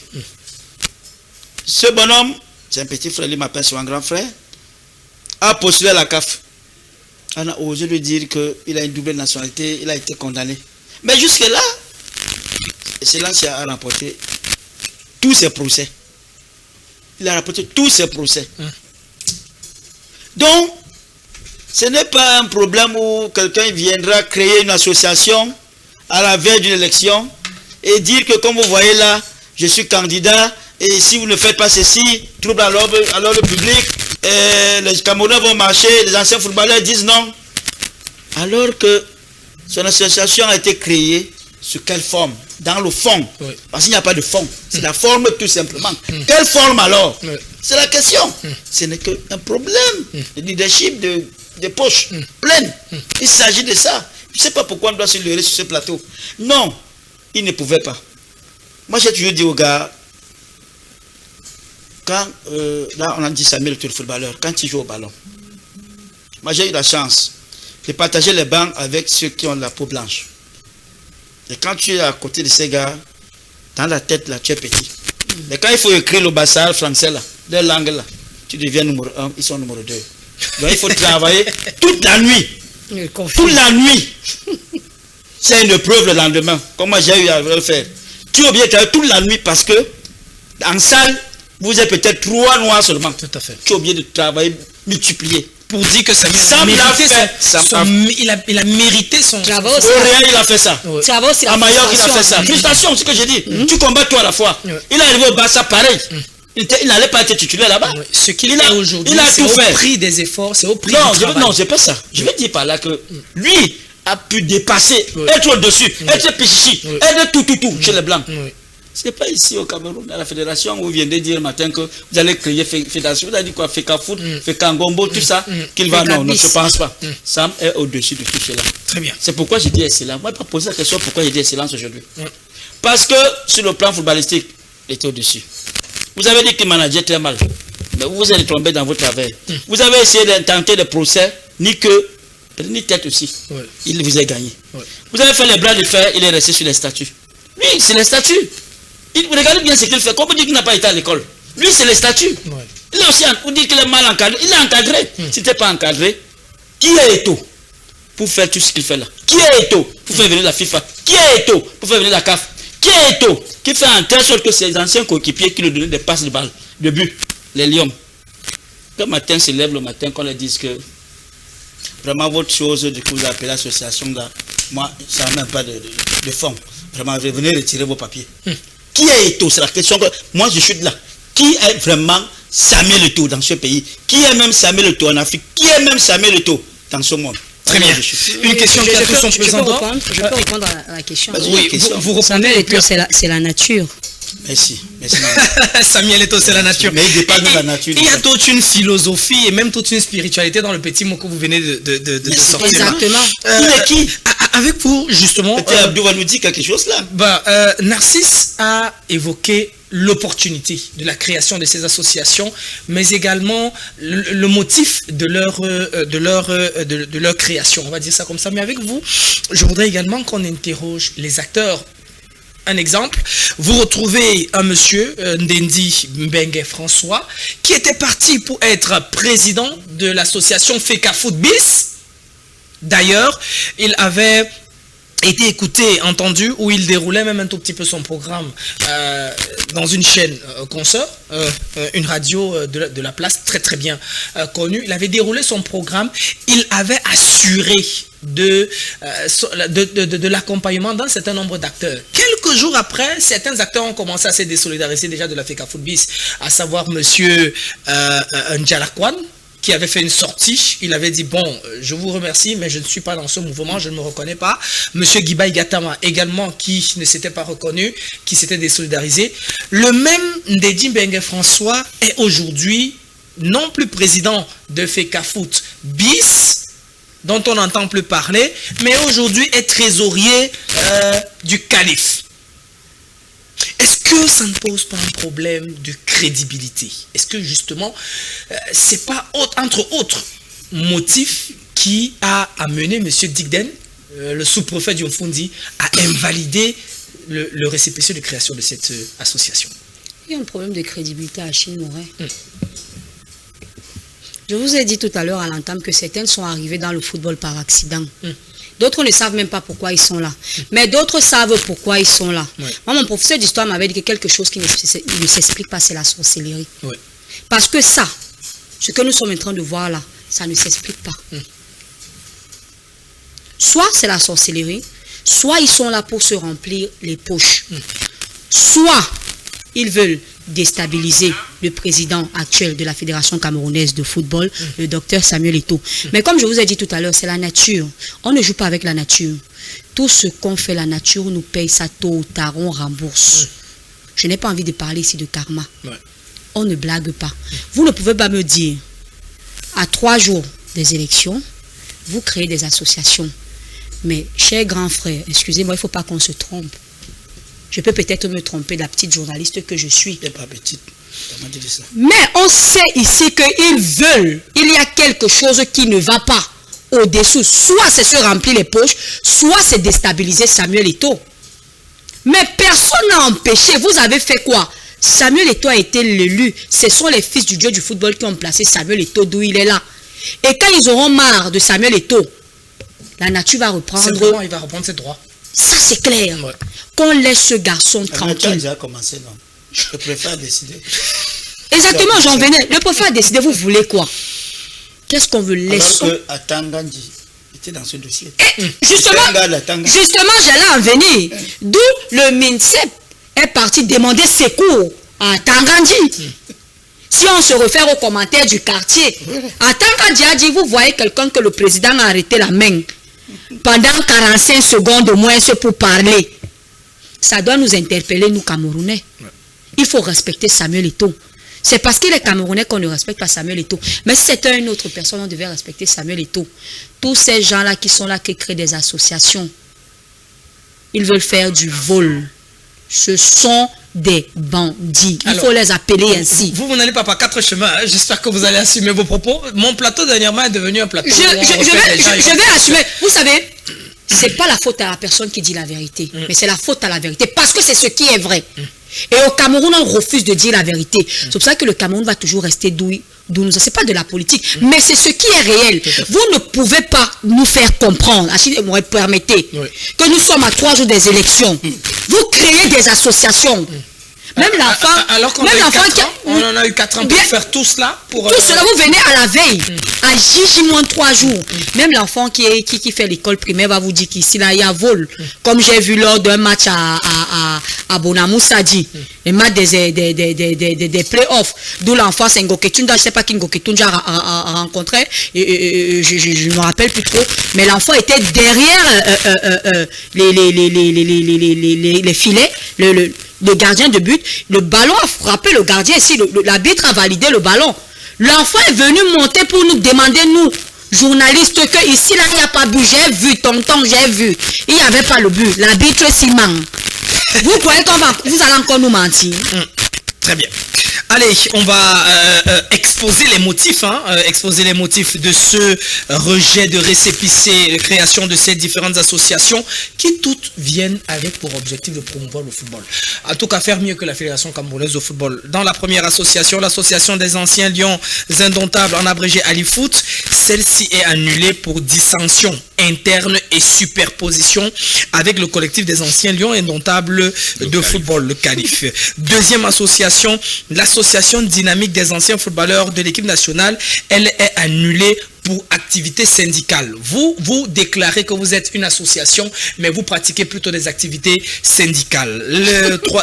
Ce bonhomme, c'est un petit frère, il m'appelle sur un grand frère, a postulé à la CAF. On a osé lui dire qu'il a une double nationalité, il a été condamné. Mais jusque-là, Excellence a remporté tous ses procès. Il a remporté tous ses procès. Donc, ce n'est pas un problème où quelqu'un viendra créer une association à la veille d'une élection et dire que, comme vous voyez là, je suis candidat, et si vous ne faites pas ceci, trouble à l'ordre public, les Camerounais vont marcher, les anciens footballeurs disent non. Alors que son association a été créée, sur quelle forme? Dans le fond. Oui. Parce qu'il n'y a pas de fond. C'est la forme tout simplement. Quelle forme alors? C'est la question. Ce n'est qu'un problème de leadership, de poches pleines. Il s'agit de ça. Je ne sais pas pourquoi on doit se leurrer sur ce plateau. Non, il ne pouvait pas. Moi, j'ai toujours dit aux gars, quand, là on a dit Samuel, le footballeur, quand il joue au ballon, moi j'ai eu la chance de partager les bancs avec ceux qui ont la peau blanche. Et quand tu es à côté de ces gars, dans la tête là, tu es petit. Mais quand il faut écrire le bassal français là, de langue là, tu deviens numéro 1, ils sont numéro 2. Donc il faut travailler toute la nuit. Toute la nuit. C'est une épreuve le lendemain. Comment j'ai eu à le faire? Tu es obligé de travailler toute la nuit parce que en salle, vous êtes peut-être 3 noirs seulement. Tout à fait. Tu es obligé de travailler, multiplier. Pour dire que Samuel a mérité son... Rien, il a fait ça. Oui. À Mallorca, il a fait ça. Frustration, c'est ce que j'ai dit. Tu combats tout à la fois. Il est arrivé au Barça, pareil. Il n'allait pas être titulaire là-bas. Ce qu'il a aujourd'hui, c'est au prix des efforts, c'est au prix du travail. Non, c'est pas ça. Je veux dire par là que lui a pu dépasser, être au-dessus, être pichichi, être tout chez les Blancs. Ce n'est pas ici au Cameroun, à la fédération, où vous venez de dire matin que vous allez créer fédération. Vous avez dit quoi? Feka Foot, Feka Ngombo, tout ça. Qu'il va, non, je ne pense pas. Sam est au-dessus de tout cela. Très bien. C'est pourquoi j'ai dit excellent. Moi, je n'ai pas posé la question pourquoi j'ai dit excellence aujourd'hui. Parce que sur le plan footballistique, il était au-dessus. Vous avez dit qu'il manageait très mal. Mais vous êtes trompé dans votre travers. Vous avez essayé de tenter des procès, ni tête aussi. Il vous a gagné. Vous avez fait les bras de fer, il est resté sur les statuts. Lui, c'est les statuts. Regardez bien ce qu'il fait. Comment dire qu'il n'a pas été à l'école? Lui, c'est les statuts. Il est aussi, vous dites qu'il est mal encadré. Il est encadré. Si tu n'es pas encadré, qui est Eto pour faire tout ce qu'il fait là? Qui est Eto pour faire venir la FIFA? Qui est Eto pour faire venir la CAF? Qui est Eto qui fait en telle sorte que ses anciens coéquipiers qui lui donnaient des passes de balle, de but, les Lions? Le matin se lève le matin qu'on leur dise que vraiment votre chose de que vous appelez l'association là, moi, ça n'a même pas de fond. Vraiment, venez retirer vos papiers. Qui est Eto? C'est la question que moi je suis de là. Qui est vraiment Samuel Eto'o dans ce pays? Qui est même Samuel Eto'o en Afrique? Qui est même Samuel Eto'o dans ce monde? Très bien. Une question qui a fait son présentant. Je peux répondre à la question. Oui, vous Samuel Eto'o, c'est la nature. Merci. Samuel Eto'o, c'est la nature. Mais il dépasse la nature. Il y a toute une philosophie et même toute une spiritualité dans le petit mot que vous venez de sortir. Exactement. Il est qui? Avec vous, justement. Abdou va nous dire quelque chose là. Narcisse a évoqué l'opportunité de la création de ces associations, mais également le motif de leur création, on va dire ça comme ça. Mais avec vous, je voudrais également qu'on interroge les acteurs. Un exemple, vous retrouvez un monsieur, Ndendi Mbengue François, qui était parti pour être président de l'association Feka Foot Bis. D'ailleurs, il avait été écouté, entendu, où il déroulait même un tout petit peu son programme dans une chaîne consoeur, une radio de la place très bien connue. Il avait déroulé son programme, il avait assuré de l'accompagnement d'un certain nombre d'acteurs. Quelques jours après, certains acteurs ont commencé à se désolidariser déjà de la Feka Foot Bis, à savoir monsieur Ndjalakwan, qui avait fait une sortie. Il avait dit, bon, je vous remercie, mais je ne suis pas dans ce mouvement, je ne me reconnais pas. Monsieur Guibaï Gatama également, qui ne s'était pas reconnu, qui s'était désolidarisé. Le même Ndedi Mbengue François est aujourd'hui non plus président de Feka Foot Bis, dont on n'entend plus parler, mais aujourd'hui est trésorier du calife. Est-ce que ça ne pose pas un problème de crédibilité? Est-ce que justement, c'est pas entre autres motifs qui a amené M. Digden, le sous-préfet du Mfundi, à invalider le récépissé de création de cette association? Il y a un problème de crédibilité à Achille Moret. Je vous ai dit tout à l'heure à l'entame que certains sont arrivés dans le football par accident. D'autres ne savent même pas pourquoi ils sont là. Mais d'autres savent pourquoi ils sont là. Moi, mon professeur d'histoire m'avait dit que quelque chose qui ne s'explique pas, c'est la sorcellerie. Parce que ça, ce que nous sommes en train de voir là, ça ne s'explique pas. Soit c'est la sorcellerie, soit ils sont là pour se remplir les poches. Soit ils veulent déstabiliser le président actuel de la Fédération camerounaise de football, le docteur Samuel Eto'o. Mais comme je vous ai dit tout à l'heure, c'est la nature. On ne joue pas avec la nature. Tout ce qu'on fait, la nature nous paye ça tôt ou tard, on rembourse. Je n'ai pas envie de parler ici de karma. On ne blague pas. Vous ne pouvez pas me dire, à 3 jours des élections, vous créez des associations. Mais, cher grand frère, excusez-moi, il ne faut pas qu'on se trompe. Je peux peut-être me tromper de la petite journaliste que je suis. Elle n'est pas petite. Mais on sait ici qu'ils veulent. Il y a quelque chose qui ne va pas au-dessous. Soit c'est se remplir les poches, soit c'est déstabiliser Samuel Eto'o. Mais personne n'a empêché. Vous avez fait quoi? Samuel Eto'o a été l'élu. Ce sont les fils du dieu du football qui ont placé Samuel Eto'o d'où il est là. Et quand ils auront marre de Samuel Eto'o, la nature va reprendre. Il va reprendre ses droits. Ça, c'est clair. Qu'on laisse ce garçon tranquille. Tu as déjà commencé, non? Je préfère décider. Exactement, j'en venais. Le préfet a décidé, vous voulez quoi? Qu'est-ce qu'on veut laisser? Alors que Atangandi était dans ce dossier. Justement, j'allais en venir. D'où le MINSEP est parti demander secours à Atangandi. Si on se réfère aux commentaires du quartier, Atangandi a dit, vous voyez quelqu'un que le président a arrêté la main pendant 45 secondes au moins, c'est pour parler. ça doit nous interpeller, nous Camerounais. Il faut respecter Samuel Eto'o. C'est parce qu'il est Camerounais qu'on ne respecte pas Samuel Eto'o. Mais si c'était une autre personne, on devait respecter Samuel Eto'o. Tous ces gens-là qui sont là, qui créent des associations, ils veulent faire du vol. Ce sont des bandits. Il faut les appeler ainsi. Vous n'allez pas par 4 chemins. Hein. J'espère que vous allez assumer vos propos. Mon plateau dernièrement est devenu un plateau. Je vais assumer. Vous savez, c'est pas la faute à la personne qui dit la vérité, mais c'est la faute à la vérité. Parce que c'est ce qui est vrai. Et au Cameroun, on refuse de dire la vérité. C'est pour ça que le Cameroun va toujours rester d'où nous. C'est pas de la politique, mais c'est ce qui est réel. Vous ne pouvez pas nous faire comprendre, si vous me permettez, que nous sommes à 3 jours des élections. Vous créez des associations. Même l'enfant, alors qu'on on en a eu 4 ans pour faire tout cela. Tout cela, vous venez à la veille, à J-3 jours. Même l'enfant qui fait l'école primaire va vous dire qu'ici, là, il y a vol. Comme j'ai vu lors d'un match à Bonamou Sadi, le match des playoffs, d'où l'enfant, c'est Ngoketunda, je ne sais pas qui Ngoketunda a rencontré, je ne me rappelle plus trop, mais l'enfant était derrière les filets, le gardien de but, le ballon a frappé le gardien ici, l'arbitre a validé le ballon. L'enfant est venu monter pour nous demander, nous, journalistes, que ici, là, il n'y a pas but. J'ai vu, tonton, j'ai vu. Il n'y avait pas le but. L'arbitre s'y ment. Vous croyez vous allez encore nous mentir? Très bien. Allez, on va exposer les motifs, exposer les motifs de ce rejet de récépissé, création de ces différentes associations qui toutes viennent avec pour objectif de promouvoir le football. En tout cas, faire mieux que la Fédération camerounaise de football. Dans la première association, l'association des anciens Lions indomptables, en abrégé Alifoot, celle-ci est annulée pour dissension interne et superposition avec le collectif des anciens Lions indomptables de football, le CALIF. Deuxième association, l'association dynamique des anciens footballeurs de l'équipe nationale, elle est annulée pour activité syndicale. Vous déclarez que vous êtes une association, mais vous pratiquez plutôt des activités syndicales.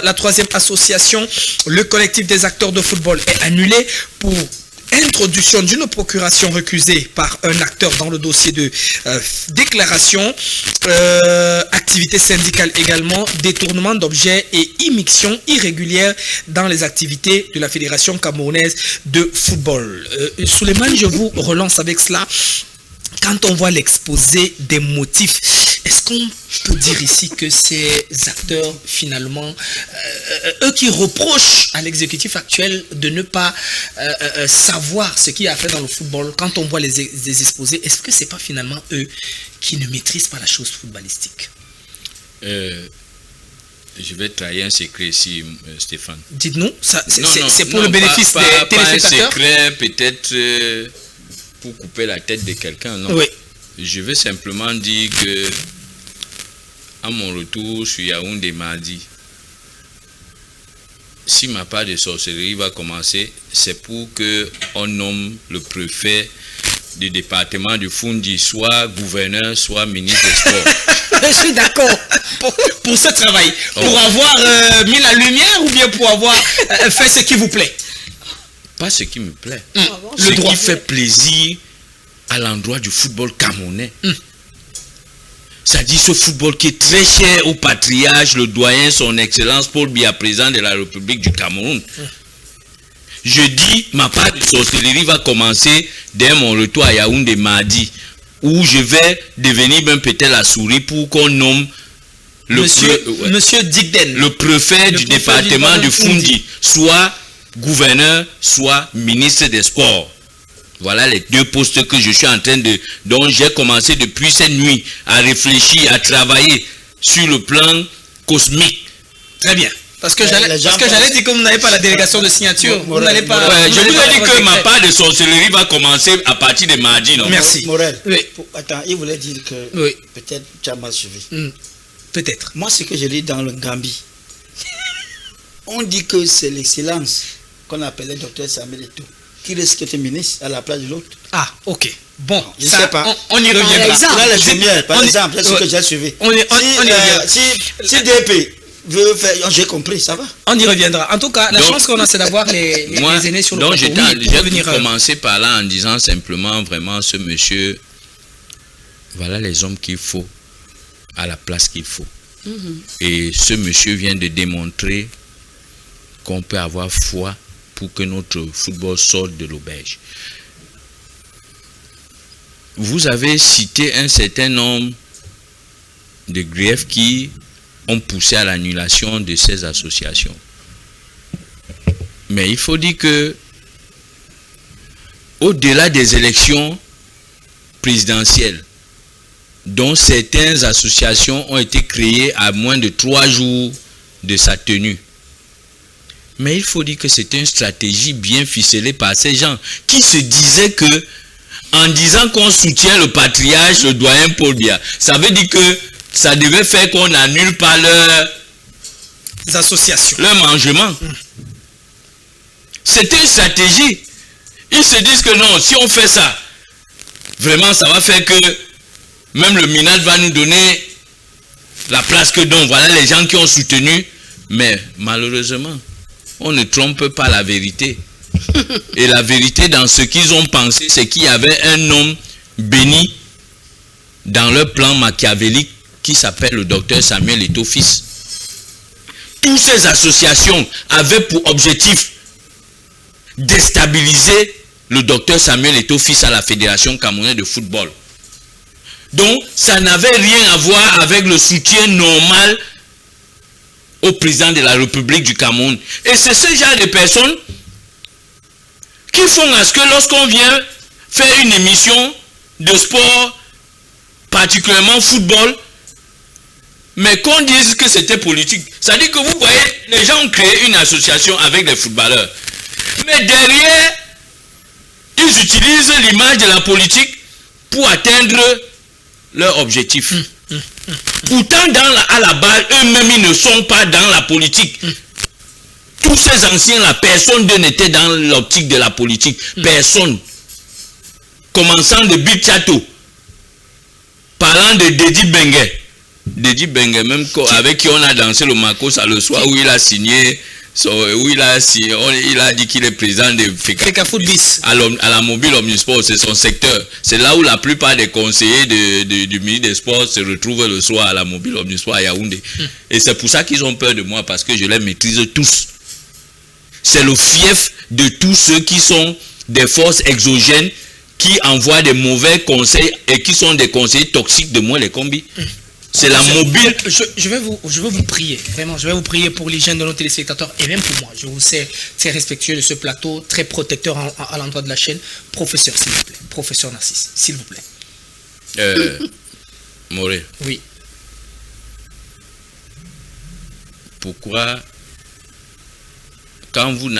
La troisième association, le collectif des acteurs de football, est annulé pour introduction d'une procuration récusée par un acteur dans le dossier de déclaration, activité syndicale également, détournement d'objets et immixtion irrégulière dans les activités de la Fédération camerounaise de football. Souleymane, je vous relance avec cela. Quand on voit l'exposé des motifs, est-ce qu'on peut dire ici que ces acteurs, finalement, eux qui reprochent à l'exécutif actuel de ne pas savoir ce qu'il a fait dans le football, quand on voit les exposés, est-ce que ce n'est pas finalement eux qui ne maîtrisent pas la chose footballistique? Je vais trahir un secret ici, Stéphane. Dites-nous, c'est pour le bénéfice des téléspectateurs. Pas un secret, peut-être... pour couper la tête de quelqu'un, non. Oui. Je veux simplement dire que à mon retour sur Yaoundé mardi, si ma part de sorcellerie va commencer, c'est pour qu'on nomme le préfet du département du Fundi, soit gouverneur, soit ministre des Sports. Je suis d'accord pour ce travail, pour avoir mis la lumière ou bien pour avoir fait ce qui vous plaît? Pas ce qui me plaît. Ce qui fait plaisir à l'endroit du football camerounais. C'est-à-dire ce football qui est très cher au patriarche, le doyen, son excellence Paul Biya, président de la République du Cameroun. Je dis, ma part de sorcellerie va commencer dès mon retour à Yaoundé mardi, où je vais devenir même peut-être la souris pour qu'on nomme Monsieur Digden, le préfet du département du Fundi, soit gouverneur, soit ministre des Sports. Voilà les deux postes que je suis en train de... Donc j'ai commencé depuis cette nuit à réfléchir, à travailler sur le plan cosmique. Très bien. Parce que j'allais dire que vous n'avez pas la délégation de signature. Vous n'allez pas... je vous ai dit que ma part de sorcellerie va commencer à partir de mardi. Non? Merci. Morel, oui. Attends, il voulait dire que oui. Peut-être tu as mal suivi. Peut-être. Moi, ce que je lis dans le Gambie, on dit que c'est l'excellence qu'on appelait docteur Samuel Eto'o qui risque d'être ministre à la place de l'autre. Ah, ok. Bon, je ne sais pas. On y reviendra. Là, les premières, par exemple, c'est ce que j'ai suivi. Si DP veut faire, j'ai compris, ça va. On y reviendra. En tout cas, la chance qu'on a, c'est d'avoir les aînés sur le plateau. Donc, j'ai commencé par là en disant simplement, vraiment, ce monsieur, voilà les hommes qu'il faut, à la place qu'il faut. Et ce monsieur vient de démontrer qu'on peut avoir foi pour que notre football sorte de l'auberge. Vous avez cité un certain nombre de griefs qui ont poussé à l'annulation de ces associations. Mais il faut dire que au-delà des élections présidentielles, dont certaines associations ont été créées à moins de 3 jours de sa tenue, mais il faut dire que c'est une stratégie bien ficelée par ces gens qui se disaient que, en disant qu'on soutient le patriarche, le doyen Paul Biya, ça veut dire que ça devait faire qu'on n'annule pas leurs associations, leur mangement. C'est une stratégie. Ils se disent que non, si on fait ça, vraiment ça va faire que même le MINAD va nous donner la place que donc. Voilà les gens qui ont soutenu. Mais malheureusement, on ne trompe pas la vérité. Et la vérité dans ce qu'ils ont pensé, c'est qu'il y avait un homme béni dans leur plan machiavélique qui s'appelle le docteur Samuel Eto'o-Fils. Toutes ces associations avaient pour objectif déstabiliser le docteur Samuel Eto'o-Fils à la Fédération camerounaise de football. Donc, ça n'avait rien à voir avec le soutien normal au président de la République du Cameroun. Et c'est ce genre de personnes qui font à ce que lorsqu'on vient faire une émission de sport, particulièrement football, mais qu'on dise que c'était politique. Ça dit que vous voyez, les gens ont créé une association avec des footballeurs. Mais derrière, ils utilisent l'image de la politique pour atteindre leur objectif. Pourtant, à la base, eux-mêmes, ils ne sont pas dans la politique. Tous ces anciens-là, personne d'eux n'était dans l'optique de la politique. Personne. Commençant de Big Chateau, parlant de Dedi Bengue. Dedi Bengue, même avec qui on a dansé le Makossa le soir où il a signé, il a dit qu'il est président de FECAFOOT à la mobile Omnisport, c'est son secteur. C'est là où la plupart des conseillers du ministre des Sports se retrouvent le soir à la mobile Omnisport à Yaoundé. Et c'est pour ça qu'ils ont peur de moi, parce que je les maîtrise tous. C'est le fief de tous ceux qui sont des forces exogènes qui envoient des mauvais conseils et qui sont des conseillers toxiques de moi les combis. C'est la mobile. Je vais vous prier, vraiment, je vais vous prier pour l'hygiène de nos téléspectateurs et même pour moi. Je vous sais très respectueux de ce plateau, très protecteur à l'endroit de la chaîne. Professeur, s'il vous plaît. Professeur Narcisse, s'il vous plaît. Moré. Oui. Pourquoi, quand vous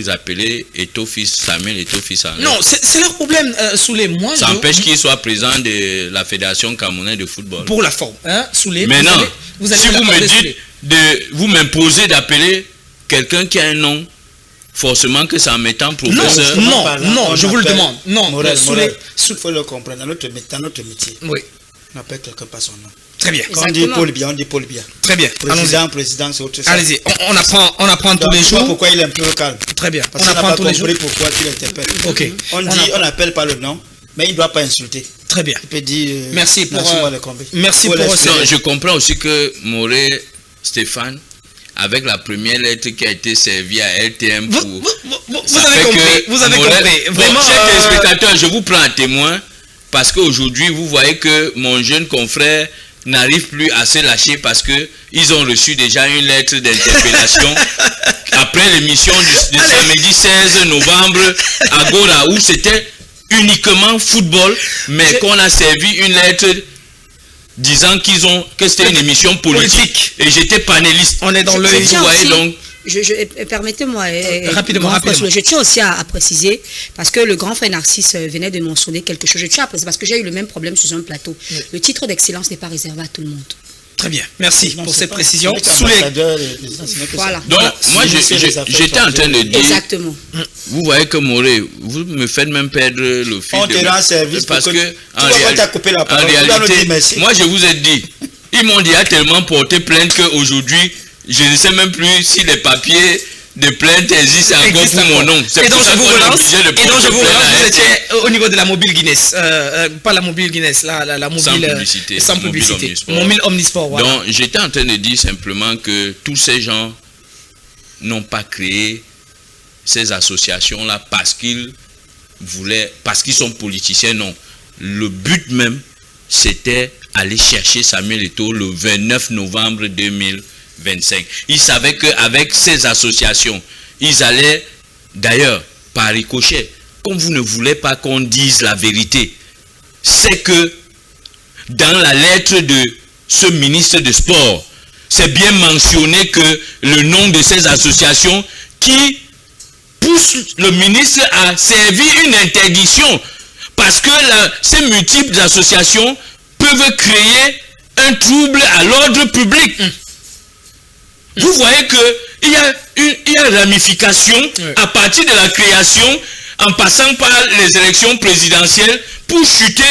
appelez Eto'o-Fils, Samuel Eto'o-Fils, non, c'est leur problème, Soulé. Moi, ça empêche qu'il soit président de la Fédération camerounaise de football. Pour la forme, hein, Soulé. Maintenant, si vous me dites vous m'imposez d'appeler quelqu'un qui a un nom, forcément que c'est en mettant professeur. Non, je vous le demande. Non, Soulé. Il faut le comprendre. Dans notre métier, oui, on appelle quelqu'un par son nom. Très bien. Quand on dit Paul Biya, on dit Paul Biya. Très bien. Président, c'est autre chose. Allez-y, on apprend tous les jours. Pourquoi il est un peu calme? Très bien. Parce qu'on n'a pas compris pourquoi tu l'interpelles. Ok. On n'appelle pas le nom, mais il ne doit pas insulter. Très bien. Il peut dire. Merci pour. Merci pour. Non, je comprends aussi que Moré Stéphane, avec la première lettre qui a été servie à LTM pour. Vous avez compris. Vous avez compris. Vraiment. Chers téléspectateurs, je vous prends à témoin parce qu'aujourd'hui, vous voyez que mon jeune confrère n'arrive plus à se lâcher parce que ils ont reçu déjà une lettre d'interpellation après l'émission du samedi 16 novembre à Gora où c'était uniquement football, mais qu'on a servi une lettre disant que c'était une émission politique et j'étais panéliste. On est dans le. Vous voyez donc. Permettez-moi, rapidement. Je tiens aussi à préciser, parce que le grand frère Narcisse venait de mentionner quelque chose. Je tiens à préciser, parce que j'ai eu le même problème sur un plateau. Oui. Le titre d'excellence n'est pas réservé à tout le monde. Très bien, merci pour cette précision. Voilà. Donc, moi, j'étais en train de dire... Exactement. Vous voyez que Moré, vous me faites même perdre le fil. On te rend service parce que en réalité, moi, je vous ai dit, ils m'ont déjà tellement porté plainte qu'aujourd'hui, je ne sais même plus si les papiers de plainte existe encore pour mon nom. Et donc je vous relance, vous étiez au niveau de la mobile Guinness, pas la mobile Guinness, la mobile sans publicité. Mobile Omnisport, voilà. Donc j'étais en train de dire simplement que tous ces gens n'ont pas créé ces associations-là parce qu'ils sont politiciens, non. Le but même, c'était aller chercher Samuel Eto'o le 29 novembre 2025. Ils savaient qu'avec ces associations, ils allaient, d'ailleurs, par ricochet, comme vous ne voulez pas qu'on dise la vérité, c'est que dans la lettre de ce ministre de Sport, c'est bien mentionné que le nom de ces associations qui pousse le ministre à servir une interdiction parce que ces multiples associations peuvent créer un trouble à l'ordre public. Vous voyez qu'il y a une ramification à partir de la création en passant par les élections présidentielles pour chuter.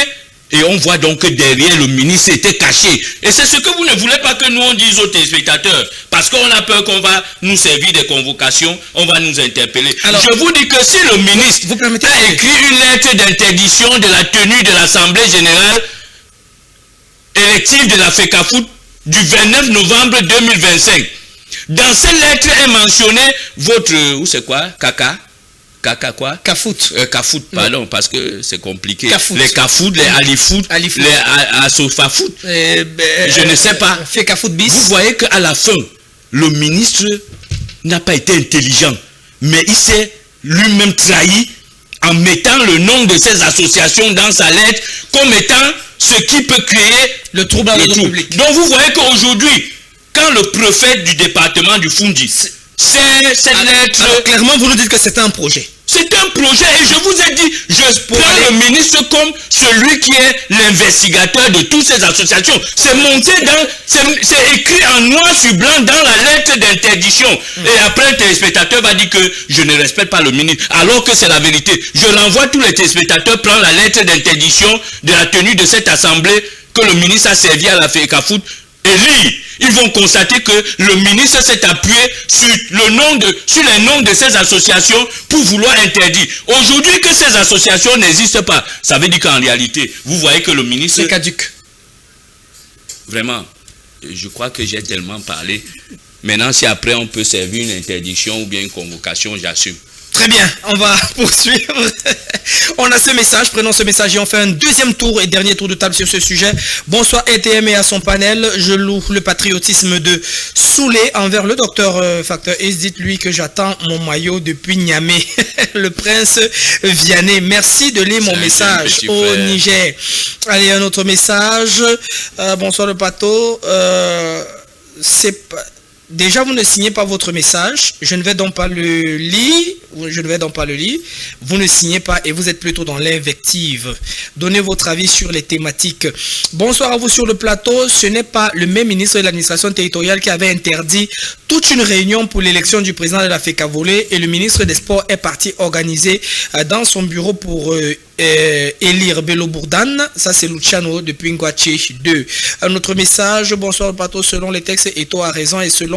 Et on voit donc que derrière le ministre était caché. Et c'est ce que vous ne voulez pas que nous on dise aux téléspectateurs. Parce qu'on a peur qu'on va nous servir des convocations, on va nous interpeller. Alors, je vous dis que si le ministre a écrit une lettre d'interdiction de la tenue de l'Assemblée Générale élective de la FECAFOOT du 29 novembre 2025, dans cette lettre est mentionné votre... Où c'est quoi? Quoi? Cafoot, pardon, parce que c'est compliqué. Cafoot. Les Cafoot, les Alifoot, les Asofafoot. Je ne sais pas. Cafoot bis. Vous voyez qu'à la fin, le ministre n'a pas été intelligent, mais il s'est lui-même trahi en mettant le nom de ces associations dans sa lettre comme étant ce qui peut créer le trouble à l'ordre public. Donc vous voyez qu'aujourd'hui, quand le préfet du département du Fundji, cette lettre... Alors, clairement, vous nous dites que c'est un projet. C'est un projet et je vous ai dit, je prends le ministre comme celui qui est l'investigateur de toutes ces associations. C'est monté c'est écrit en noir sur blanc dans la lettre d'interdiction. Et après, le téléspectateur va dire que je ne respecte pas le ministre, alors que c'est la vérité. Je renvoie tous les téléspectateurs prendre la lettre d'interdiction de la tenue de cette assemblée que le ministre a servi à la FECAFOOT et lire. Ils vont constater que le ministre s'est appuyé sur les noms de ces associations pour vouloir interdire. Aujourd'hui que ces associations n'existent pas, ça veut dire qu'en réalité, vous voyez que le ministre... C'est caduc. Vraiment, je crois que j'ai tellement parlé. Maintenant, si après on peut servir une interdiction ou bien une convocation, j'assume. Très bien, on va poursuivre. On a ce message, prenons ce message et on fait un deuxième tour et dernier tour de table sur ce sujet. Bonsoir ETM et à son panel. Je loue le patriotisme de Soulé envers le docteur Facteur S. Dites-lui que j'attends mon maillot depuis Niamey. Le prince Vianney. Merci de lire mon message au Niger. Allez, un autre message. Bonsoir le pato. C'est pas... Déjà, vous ne signez pas votre message. Je ne vais donc pas le lire. Vous ne signez pas et vous êtes plutôt dans l'invective. Donnez votre avis sur les thématiques. Bonsoir à vous sur le plateau. Ce n'est pas le même ministre de l'administration territoriale qui avait interdit toute une réunion pour l'élection du président de la FECAVOLE et le ministre des Sports est parti organiser dans son bureau pour élire Bello Bourdan. Ça, c'est Luciano depuis Ngwache 2. Un autre message. Bonsoir le plateau. Selon les textes, Eto'o a raison et selon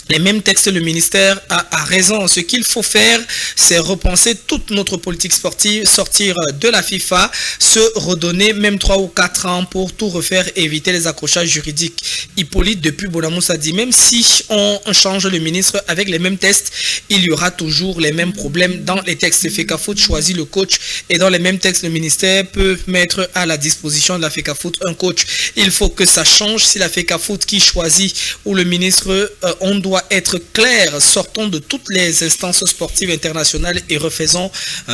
les mêmes textes, le ministère a raison. Ce qu'il faut faire, c'est repenser toute notre politique sportive, sortir de la FIFA, se redonner même 3 ou 4 ans pour tout refaire, éviter les accrochages juridiques. Hippolyte, depuis Bonamoussa dit, même si on change le ministre avec les mêmes textes, il y aura toujours les mêmes problèmes. Dans les textes, FECAFOOT choisit le coach et dans les mêmes textes, le ministère peut mettre à la disposition de la FECAFOOT un coach. Il faut que ça change. Si la FECAFOOT qui choisit ou le ministre, on doit être clair, sortons de toutes les instances sportives internationales et refaisons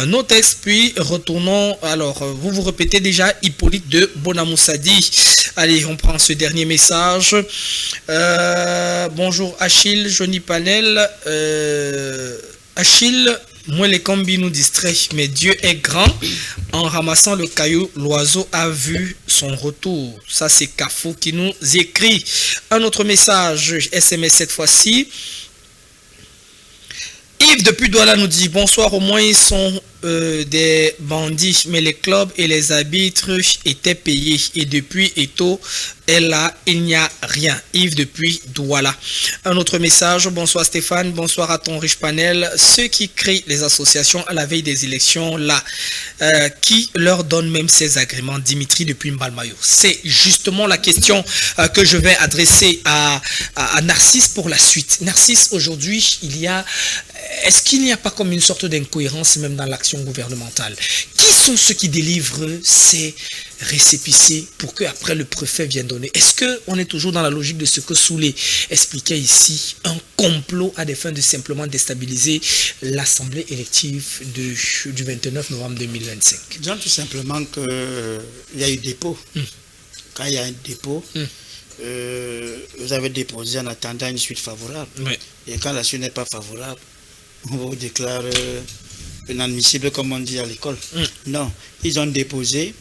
nos textes, puis retournons. Alors, vous répétez déjà Hippolyte de Bonamoussadi. Allez, on prend ce dernier message. Bonjour Achille, Johnny Panel. Achille, moi les combis nous distrait, mais Dieu est grand. En ramassant le caillou, l'oiseau a vu son retour. Ça, c'est Cafou qui nous écrit. Un autre message, SMS cette fois-ci. Yves depuis Douala nous dit, bonsoir, au moins ils sont des bandits, mais les clubs et les arbitres étaient payés. Et depuis Eto'o est là, il n'y a rien. Yves depuis Douala. Un autre message. Bonsoir Stéphane, bonsoir à ton riche panel. Ceux qui créent les associations à la veille des élections, là, qui leur donne même ces agréments? Dimitri depuis Mbalmayo. C'est justement la question que je vais adresser à Narcisse pour la suite. Narcisse, aujourd'hui, est-ce qu'il n'y a pas comme une sorte d'incohérence même dans l'action gouvernementale? Qui sont ceux qui délivrent ces récépissés pour qu'après le préfet vienne donner? Est-ce qu'on est toujours dans la logique de ce que Soulé expliquait ici, un complot à des fins de simplement déstabiliser l'assemblée élective du 29 novembre 2025? Disons tout simplement qu'il y a eu dépôt. Quand il y a un dépôt, vous avez déposé en attendant une suite favorable. Oui. Et quand la suite n'est pas favorable, on vous déclare inadmissible, comme on dit à l'école. Non, ils ont déposé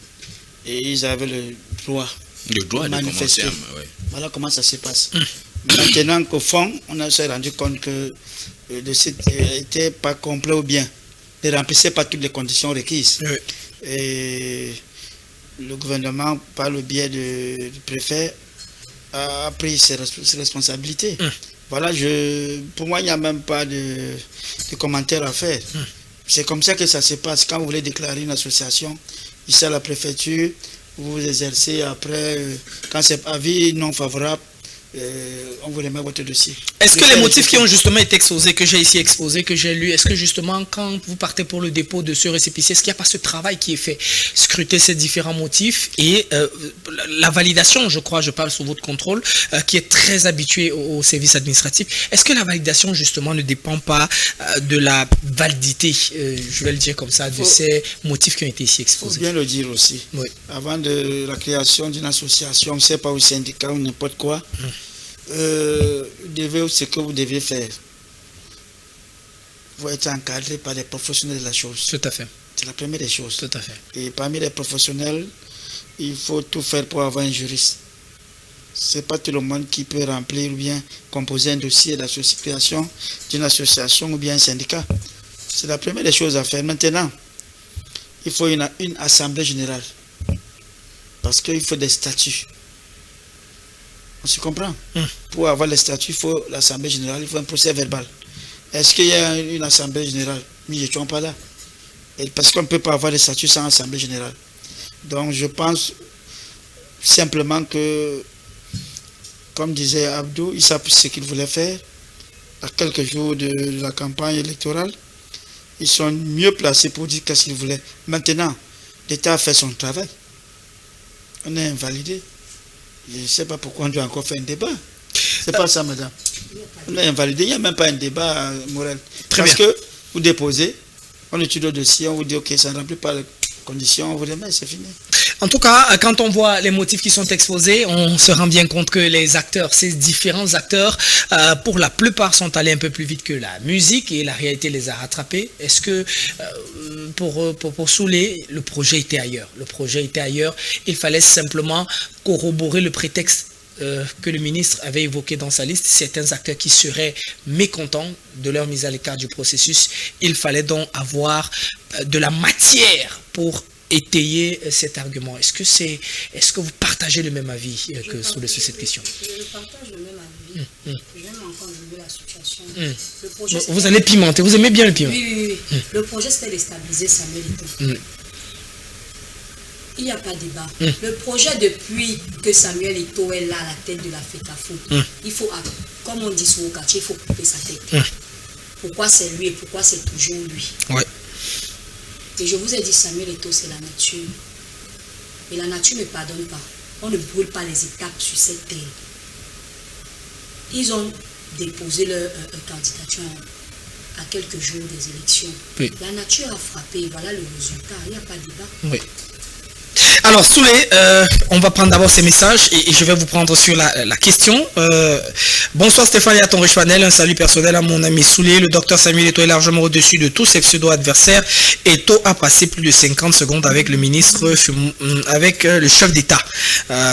et ils avaient le droit de manifester. commencer. Voilà comment ça se passe. Maintenant qu'au fond, on s'est rendu compte que le site n'était pas complet ou bien ne remplissait pas toutes les conditions requises. Oui. Et le gouvernement, par le biais du préfet, a pris ses responsabilités. Voilà, pour moi, il n'y a même pas de commentaires à faire. C'est comme ça que ça se passe. Quand vous voulez déclarer une association, ici à la préfecture, vous exercez après, quand c'est avis non favorable, on vous remet votre dossier. Est-ce que les motifs qui ont justement été exposés, que j'ai ici exposé, que j'ai lu, est-ce que justement quand vous partez pour le dépôt de ce récépissé, est-ce qu'il n'y a pas ce travail qui est fait, scruter ces différents motifs et la validation, je crois, je parle sous votre contrôle, qui est très habitué au service administratif, est-ce que la validation justement ne dépend pas de la validité, je vais le dire comme ça, de ces motifs qui ont été ici exposés? Il faut bien le dire aussi. Oui. Avant de la création d'une association, on ne sait pas, au syndicat ou n'importe quoi, ce que vous devez faire. Vous êtes encadré par des professionnels de la chose. Tout à fait. C'est la première des choses. Tout à fait. Et parmi les professionnels, il faut tout faire pour avoir un juriste. Ce n'est pas tout le monde qui peut remplir ou bien composer un dossier d'association d'une association ou bien un syndicat. C'est la première des choses à faire. Maintenant, il faut une assemblée générale. Parce qu'il faut des statuts. On se comprend. Pour avoir les statuts, il faut l'assemblée générale, il faut un procès verbal. Est-ce qu'il y a une assemblée générale? Nous n'étions pas là. Et parce qu'on ne peut pas avoir les statuts sans assemblée générale. Donc je pense simplement que, comme disait Abdou, il savent ce qu'il voulait faire. À quelques jours de la campagne électorale, ils sont mieux placés pour dire qu'est-ce qu'ils voulaient. Maintenant, l'État a fait son travail. On est invalidé. Je ne sais pas pourquoi on doit encore faire un débat. C'est pas ça, madame. On est invalidé. Il n'y a même pas un débat, Morel. Parce que vous déposez, on étudie le dossier, on vous dit, ok, ça ne remplit pas les conditions, on vous remet, c'est fini. En tout cas, quand on voit les motifs qui sont exposés, on se rend bien compte que les acteurs, ces différents acteurs, pour la plupart sont allés un peu plus vite que la musique et la réalité les a rattrapés. Est-ce que pour Soulé, le projet était ailleurs? Le projet était ailleurs. Il fallait simplement corroborer le prétexte que le ministre avait évoqué dans sa liste, certains acteurs qui seraient mécontents de leur mise à l'écart du processus. Il fallait donc avoir de la matière pour étayer cet argument. Est-ce que vous partagez le même avis sur cette question? Je partage le même avis. J'aime encore mieux la situation. Vous allez pimenter, vous aimez bien le piment? Oui. Le projet, c'était de stabiliser Samuel Eto'o. Il n'y a pas de débat. Le projet, depuis que Samuel Eto'o est là à la tête de la FECAFO, il faut, comme on dit sur le quartier, il faut couper sa tête. Pourquoi c'est lui et pourquoi c'est toujours lui? Ouais. Et je vous ai dit, Samuel Eto'o, c'est la nature. Et la nature ne pardonne pas. On ne brûle pas les étapes sur cette terre. Ils ont déposé leur candidature à quelques jours des élections. Oui. La nature a frappé. Voilà le résultat. Il n'y a pas de débat. Oui. Alors, Soulé, on va prendre d'abord ces messages et je vais vous prendre sur la question. Bonsoir Stéphane et à ton riche panel. Un salut personnel à mon ami Soulé. Le docteur Samuel Eto'o est largement au-dessus de tous ses pseudo-adversaires. Eto'o a passé plus de 50 secondes avec le ministre, avec le chef d'État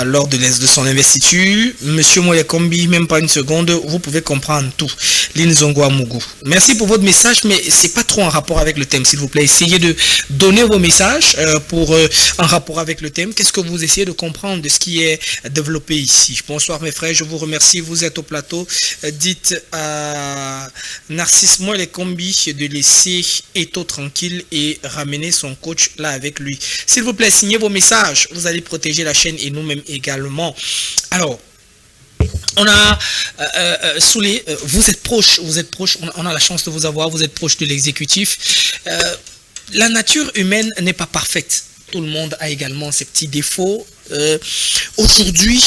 lors de son investiture. Monsieur Moyekombi, même pas une seconde, vous pouvez comprendre tout. Linzongo Amougou. Merci pour votre message, mais c'est pas trop en rapport avec le thème, s'il vous plaît. Essayez de donner vos messages en rapport avec le thème. Qu'est-ce que vous essayez de comprendre de ce qui est développé ici? Bonsoir mes frères, je vous remercie. Vous êtes au plateau. Dites à Narcisse Moelle et Combi de laisser Eto'o tranquille et ramener son coach là avec lui. S'il vous plaît, signez vos messages. Vous allez protéger la chaîne et nous-mêmes également. Alors, on a Soulé, vous êtes proche, on a la chance de vous avoir, vous êtes proche de l'exécutif. La nature humaine n'est pas parfaite. Tout le monde a également ses petits défauts. Aujourd'hui,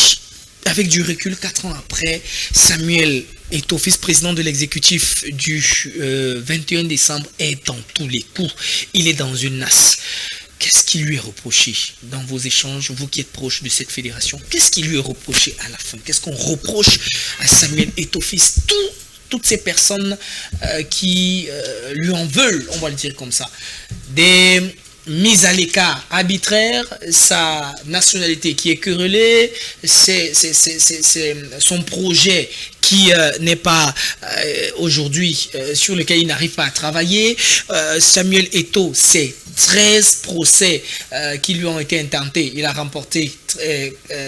avec du recul, 4 ans après, Samuel Eto'o, vice-président de l'exécutif du 21 décembre, est dans tous les coups. Il est dans une nasse. Qu'est-ce qui lui est reproché dans vos échanges, vous qui êtes proche de cette fédération? Qu'est-ce qui lui est reproché à la fin? Qu'est-ce qu'on reproche à Samuel Eto'o fils? Toutes ces personnes qui lui en veulent, on va le dire comme ça. Des mises à l'écart arbitraires, sa nationalité qui est querellée, c'est son projet qui n'est pas aujourd'hui sur lequel il n'arrive pas à travailler. Samuel Eto'o, c'est 13 procès qui lui ont été intentés. Il a remporté,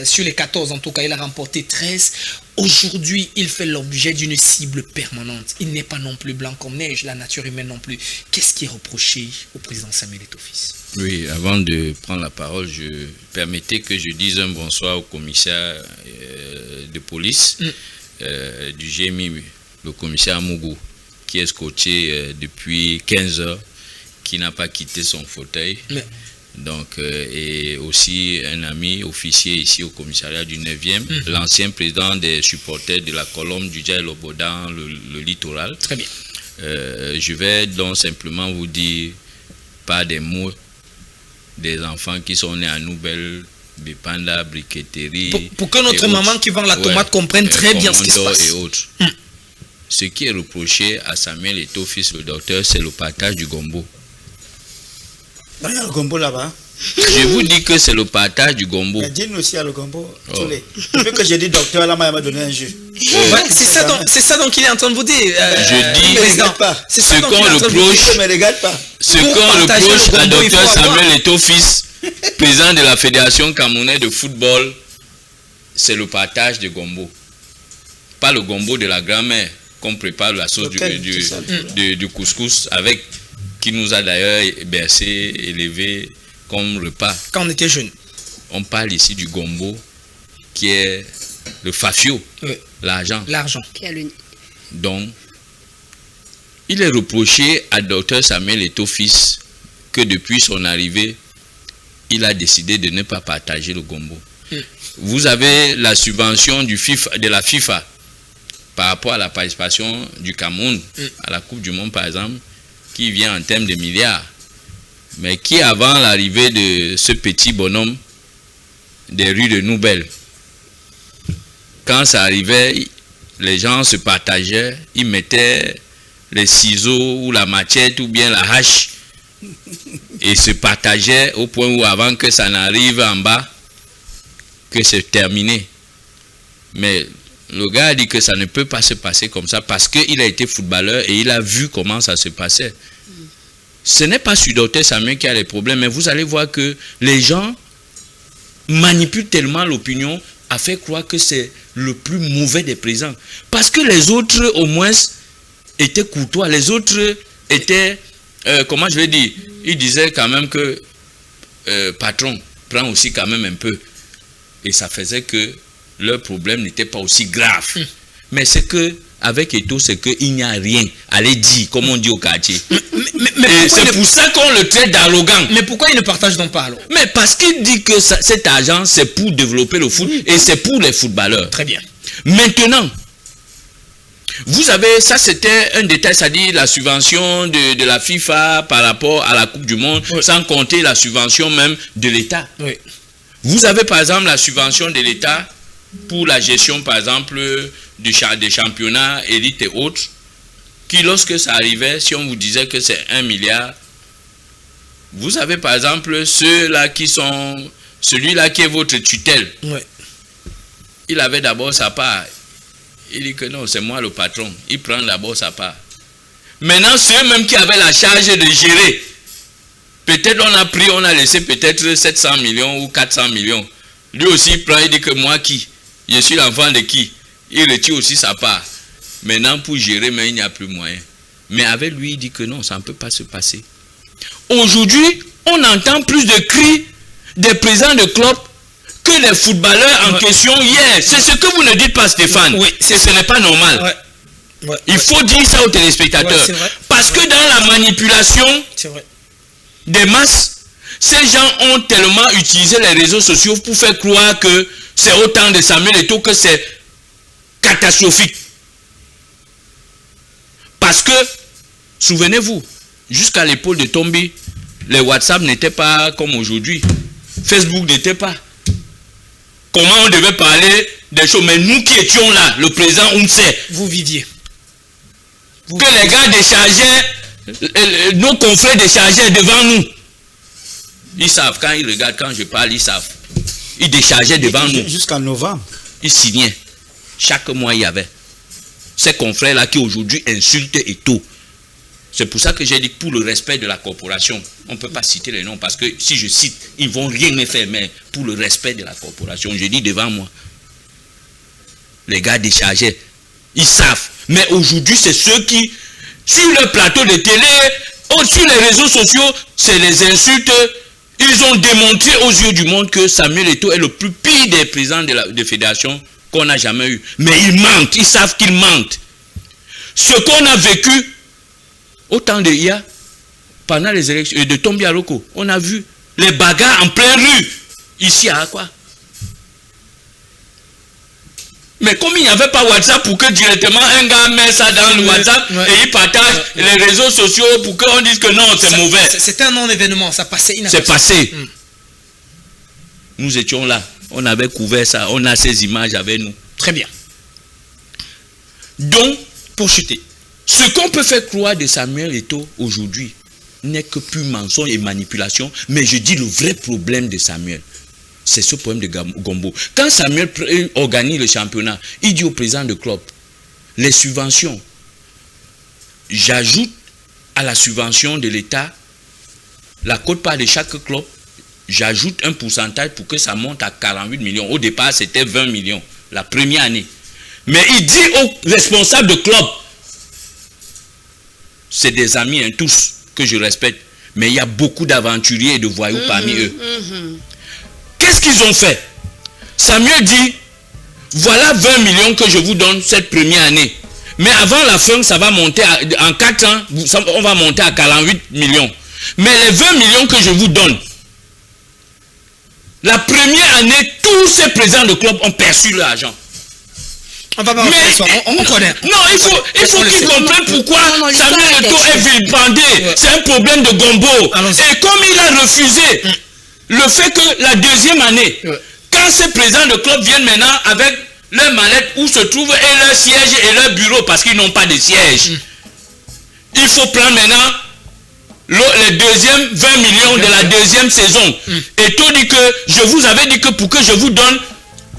sur les 14 en tout cas, il a remporté 13. Aujourd'hui, il fait l'objet d'une cible permanente. Il n'est pas non plus blanc comme neige, la nature humaine non plus. Qu'est-ce qui est reproché au président Samuel Eto'o fils? Oui, avant de prendre la parole, permettez que je dise un bonsoir au commissaire de police du GMI, le commissaire Mougou, qui est scotché depuis 15 heures, qui n'a pas quitté son fauteuil. Donc, et aussi un ami officier ici au commissariat du 9e, l'ancien président des supporters de la Colombe du Djaïlobo dans le littoral. Très bien. Je vais donc simplement vous dire par des mots des enfants qui sont nés à Nouvelle, Bipanda, Briqueterie. Pour que notre maman qui vend la tomate comprenne très bien ce qui se passe. Et autres. Ce qui est reproché à Samuel Eto'o fils, le docteur, c'est le partage du gombo. Il y a le gombo là-bas. Je vous dis que c'est le partage du gombo. Dis-nous aussi à le gombo. Depuis que j'ai dit docteur, là, il m'a donné un jeu. C'est ça donc qu'il est en train de vous dire. Je dis, c'est ce qu'on reproche à docteur Samuel Eto'o fils, président de la Fédération camerounaise de football, c'est le partage du gombo. Pas le gombo de la grand-mère qu'on prépare la sauce du couscous avec, qui nous a d'ailleurs bercé, élevé comme repas. Quand on était jeunes. On parle ici du gombo qui est le fafio, l'argent. L'argent. Donc, il est reproché à Dr Samuel Eto'o fils que depuis son arrivée, il a décidé de ne pas partager le gombo. Vous avez la subvention de la FIFA par rapport à la participation du Cameroun à la Coupe du Monde, par exemple, qui vient en termes de milliards, mais qui avant l'arrivée de ce petit bonhomme des rues de Nouvelle, quand ça arrivait, les gens se partageaient, ils mettaient les ciseaux ou la machette ou bien la hache et se partageaient au point où avant que ça n'arrive en bas, que c'est terminé. Mais le gars a dit que ça ne peut pas se passer comme ça parce qu'il a été footballeur et il a vu comment ça se passait. Ce n'est pas sur Dr Samuel qui a les problèmes, mais vous allez voir que les gens manipulent tellement l'opinion à faire croire que c'est le plus mauvais des présents. Parce que les autres, au moins, étaient courtois. Les autres étaient, comment je vais dire, ils disaient quand même que patron, prend aussi quand même un peu. Et ça faisait que leur problème n'était pas aussi grave. Mais c'est que, avec Eto'o, c'est qu'il n'y a rien. Allez dire, comme on dit au quartier. Mais c'est pour ça qu'on le traite d'arrogant. Mais pourquoi il ne partage donc pas alors? Mais parce qu'il dit que cet argent, c'est pour développer le foot et c'est pour les footballeurs. Très bien. Maintenant, vous avez, ça c'était un détail, c'est-à-dire la subvention de la FIFA par rapport à la Coupe du Monde, sans compter la subvention même de l'État. Oui. Vous avez par exemple la subvention de l'État pour la gestion par exemple des championnats élites et autres, qui lorsque ça arrivait, si on vous disait que c'est 1 milliard, vous avez par exemple ceux-là qui sont, celui-là qui est votre tutelle. Oui. Il avait d'abord sa part. Il dit que non, c'est moi le patron. Il prend d'abord sa part. Maintenant, ceux-mêmes qui avaient la charge de gérer, Peut-être on a laissé peut-être 700 millions ou 400 millions. Lui aussi prend, il dit que moi qui? Je suis l'enfant de qui? Il retire aussi sa part. Maintenant pour gérer, mais il n'y a plus moyen. Mais avec lui, il dit que non, ça ne peut pas se passer. Aujourd'hui, on entend plus de cris des présidents de club que les footballeurs en question hier. C'est ce que vous ne dites pas, Stéphane. Oui, ce n'est pas normal. Il faut dire ça aux téléspectateurs. Parce que dans la manipulation des masses, ces gens ont tellement utilisé les réseaux sociaux pour faire croire que c'est autant de Samuel Eto'o que c'est catastrophique. Parce que, souvenez-vous, jusqu'à l'époque de Tombi, les WhatsApp n'étaient pas comme aujourd'hui. Facebook n'était pas. Comment on devait parler des choses? Mais nous qui étions là, le président Oumse, vous viviez. Que les gars déchargeaient, nos confrères déchargeaient devant nous. Ils savent, quand ils regardent, quand je parle, ils savent. Ils déchargeaient devant nous. Jusqu'en novembre. Ils signaient. Chaque mois, il y avait. Ces confrères-là qui aujourd'hui insultent Eto'o. C'est pour ça que j'ai dit pour le respect de la corporation. On ne peut pas citer les noms parce que si je cite, ils ne vont rien me faire, mais pour le respect de la corporation, je dis devant moi. Les gars déchargeaient. Ils savent. Mais aujourd'hui, c'est ceux qui, sur le plateau de télé, sur les réseaux sociaux, c'est les insultes. Ils ont démontré aux yeux du monde que Samuel Eto'o est le plus pire des présidents de fédération qu'on n'a jamais eu. Mais ils mentent. Ils savent qu'ils mentent. Ce qu'on a vécu au temps de IA, pendant les élections de Tombi Aroko, on a vu les bagarres en pleine rue. Ici à quoi? Mais comme il n'y avait pas WhatsApp pour que directement un gars met ça dans le WhatsApp et il partage les réseaux sociaux pour qu'on dise que non, c'est mauvais. C'était un non-événement, ça passait inaperçu. C'est passé. Nous étions là. On avait couvert ça. On a ces images avec nous. Très bien. Donc, pour chuter, ce qu'on peut faire croire de Samuel Eto'o aujourd'hui n'est que plus mensonge et manipulation. Mais je dis le vrai problème de Samuel. C'est ce problème de Gombo. Quand Samuel organise le championnat, il dit au président de club, les subventions, j'ajoute à la subvention de l'État, la quote-part de chaque club, j'ajoute un pourcentage pour que ça monte à 48 millions. Au départ, c'était 20 millions, la première année. Mais il dit aux responsables de club, c'est des amis, hein, tous, que je respecte, mais il y a beaucoup d'aventuriers et de voyous parmi eux. Qu'est-ce qu'ils ont fait? Samuel dit, voilà 20 millions que je vous donne cette première année. Mais avant la fin, ça va monter, en 4 ans, on va monter à 48 millions. Mais les 20 millions que je vous donne, la première année, tous ces présidents de club ont perçu leur argent. On va pas on connaît. Non, il faut qu'ils comprennent pourquoi Samuel Eto'o est vilipendé. C'est un problème de Gombo. Et comme il a refusé le fait que la deuxième année, quand ces présidents de club viennent maintenant avec leur mallette où se trouvent et leur siège et leur bureau parce qu'ils n'ont pas de siège, il faut prendre maintenant les deuxièmes 20 millions de la deuxième saison. Et tout dit que je vous avais dit que pour que je vous donne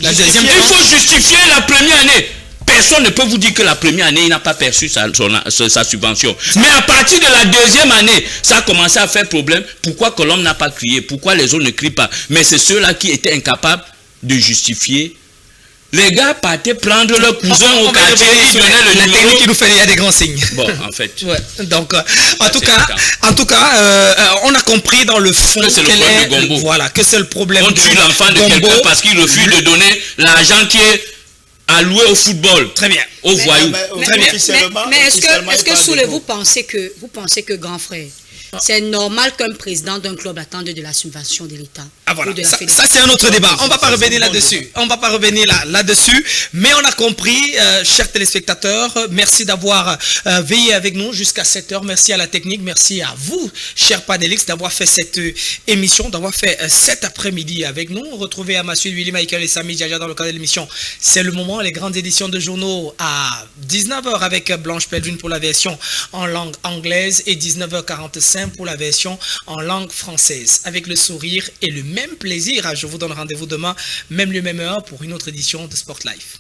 la deuxième, il faut justifier la première année. Personne ne peut vous dire que la première année, il n'a pas perçu sa subvention. Mais à partir de la deuxième année, ça a commencé à faire problème. Pourquoi Colombe n'a pas crié? Pourquoi les autres ne crient pas? Mais c'est ceux-là qui étaient incapables de justifier. Les gars partaient prendre leur cousin au quartier, ils donnaient le numéro. La technique qui nous fait, il y a des grands signes. Bon, en fait. Donc, en tout cas, on a compris dans le fond que c'est le problème de Gombo. Voilà, que c'est le problème. On tue l'enfant de quelqu'un parce qu'il refuse de donner l'argent qui est alloué au football. Très bien. Aux voyous. Mais est-ce que sous vous pensez que grand frère, c'est normal qu'un président d'un club attende de la subvention de l'État? Ah voilà, ça c'est un autre débat. On ne va pas revenir là-dessus. On ne va pas revenir là-dessus. Mais on a compris, chers téléspectateurs, merci d'avoir veillé avec nous jusqu'à 7 h. Merci à la technique. Merci à vous, chers panélistes, d'avoir fait cette émission, d'avoir fait cet après-midi avec nous. Retrouvez à ma suite Willy Michael et Samy Djaja dans le cadre de l'émission. C'est le moment, les grandes éditions de journaux à 19 h avec Blanche Pédrine pour la version en langue anglaise et 19 h 45 pour la version en langue française. Avec le sourire et le même plaisir, je vous donne rendez-vous demain, même lieu, même heure, pour une autre édition de Sport Life.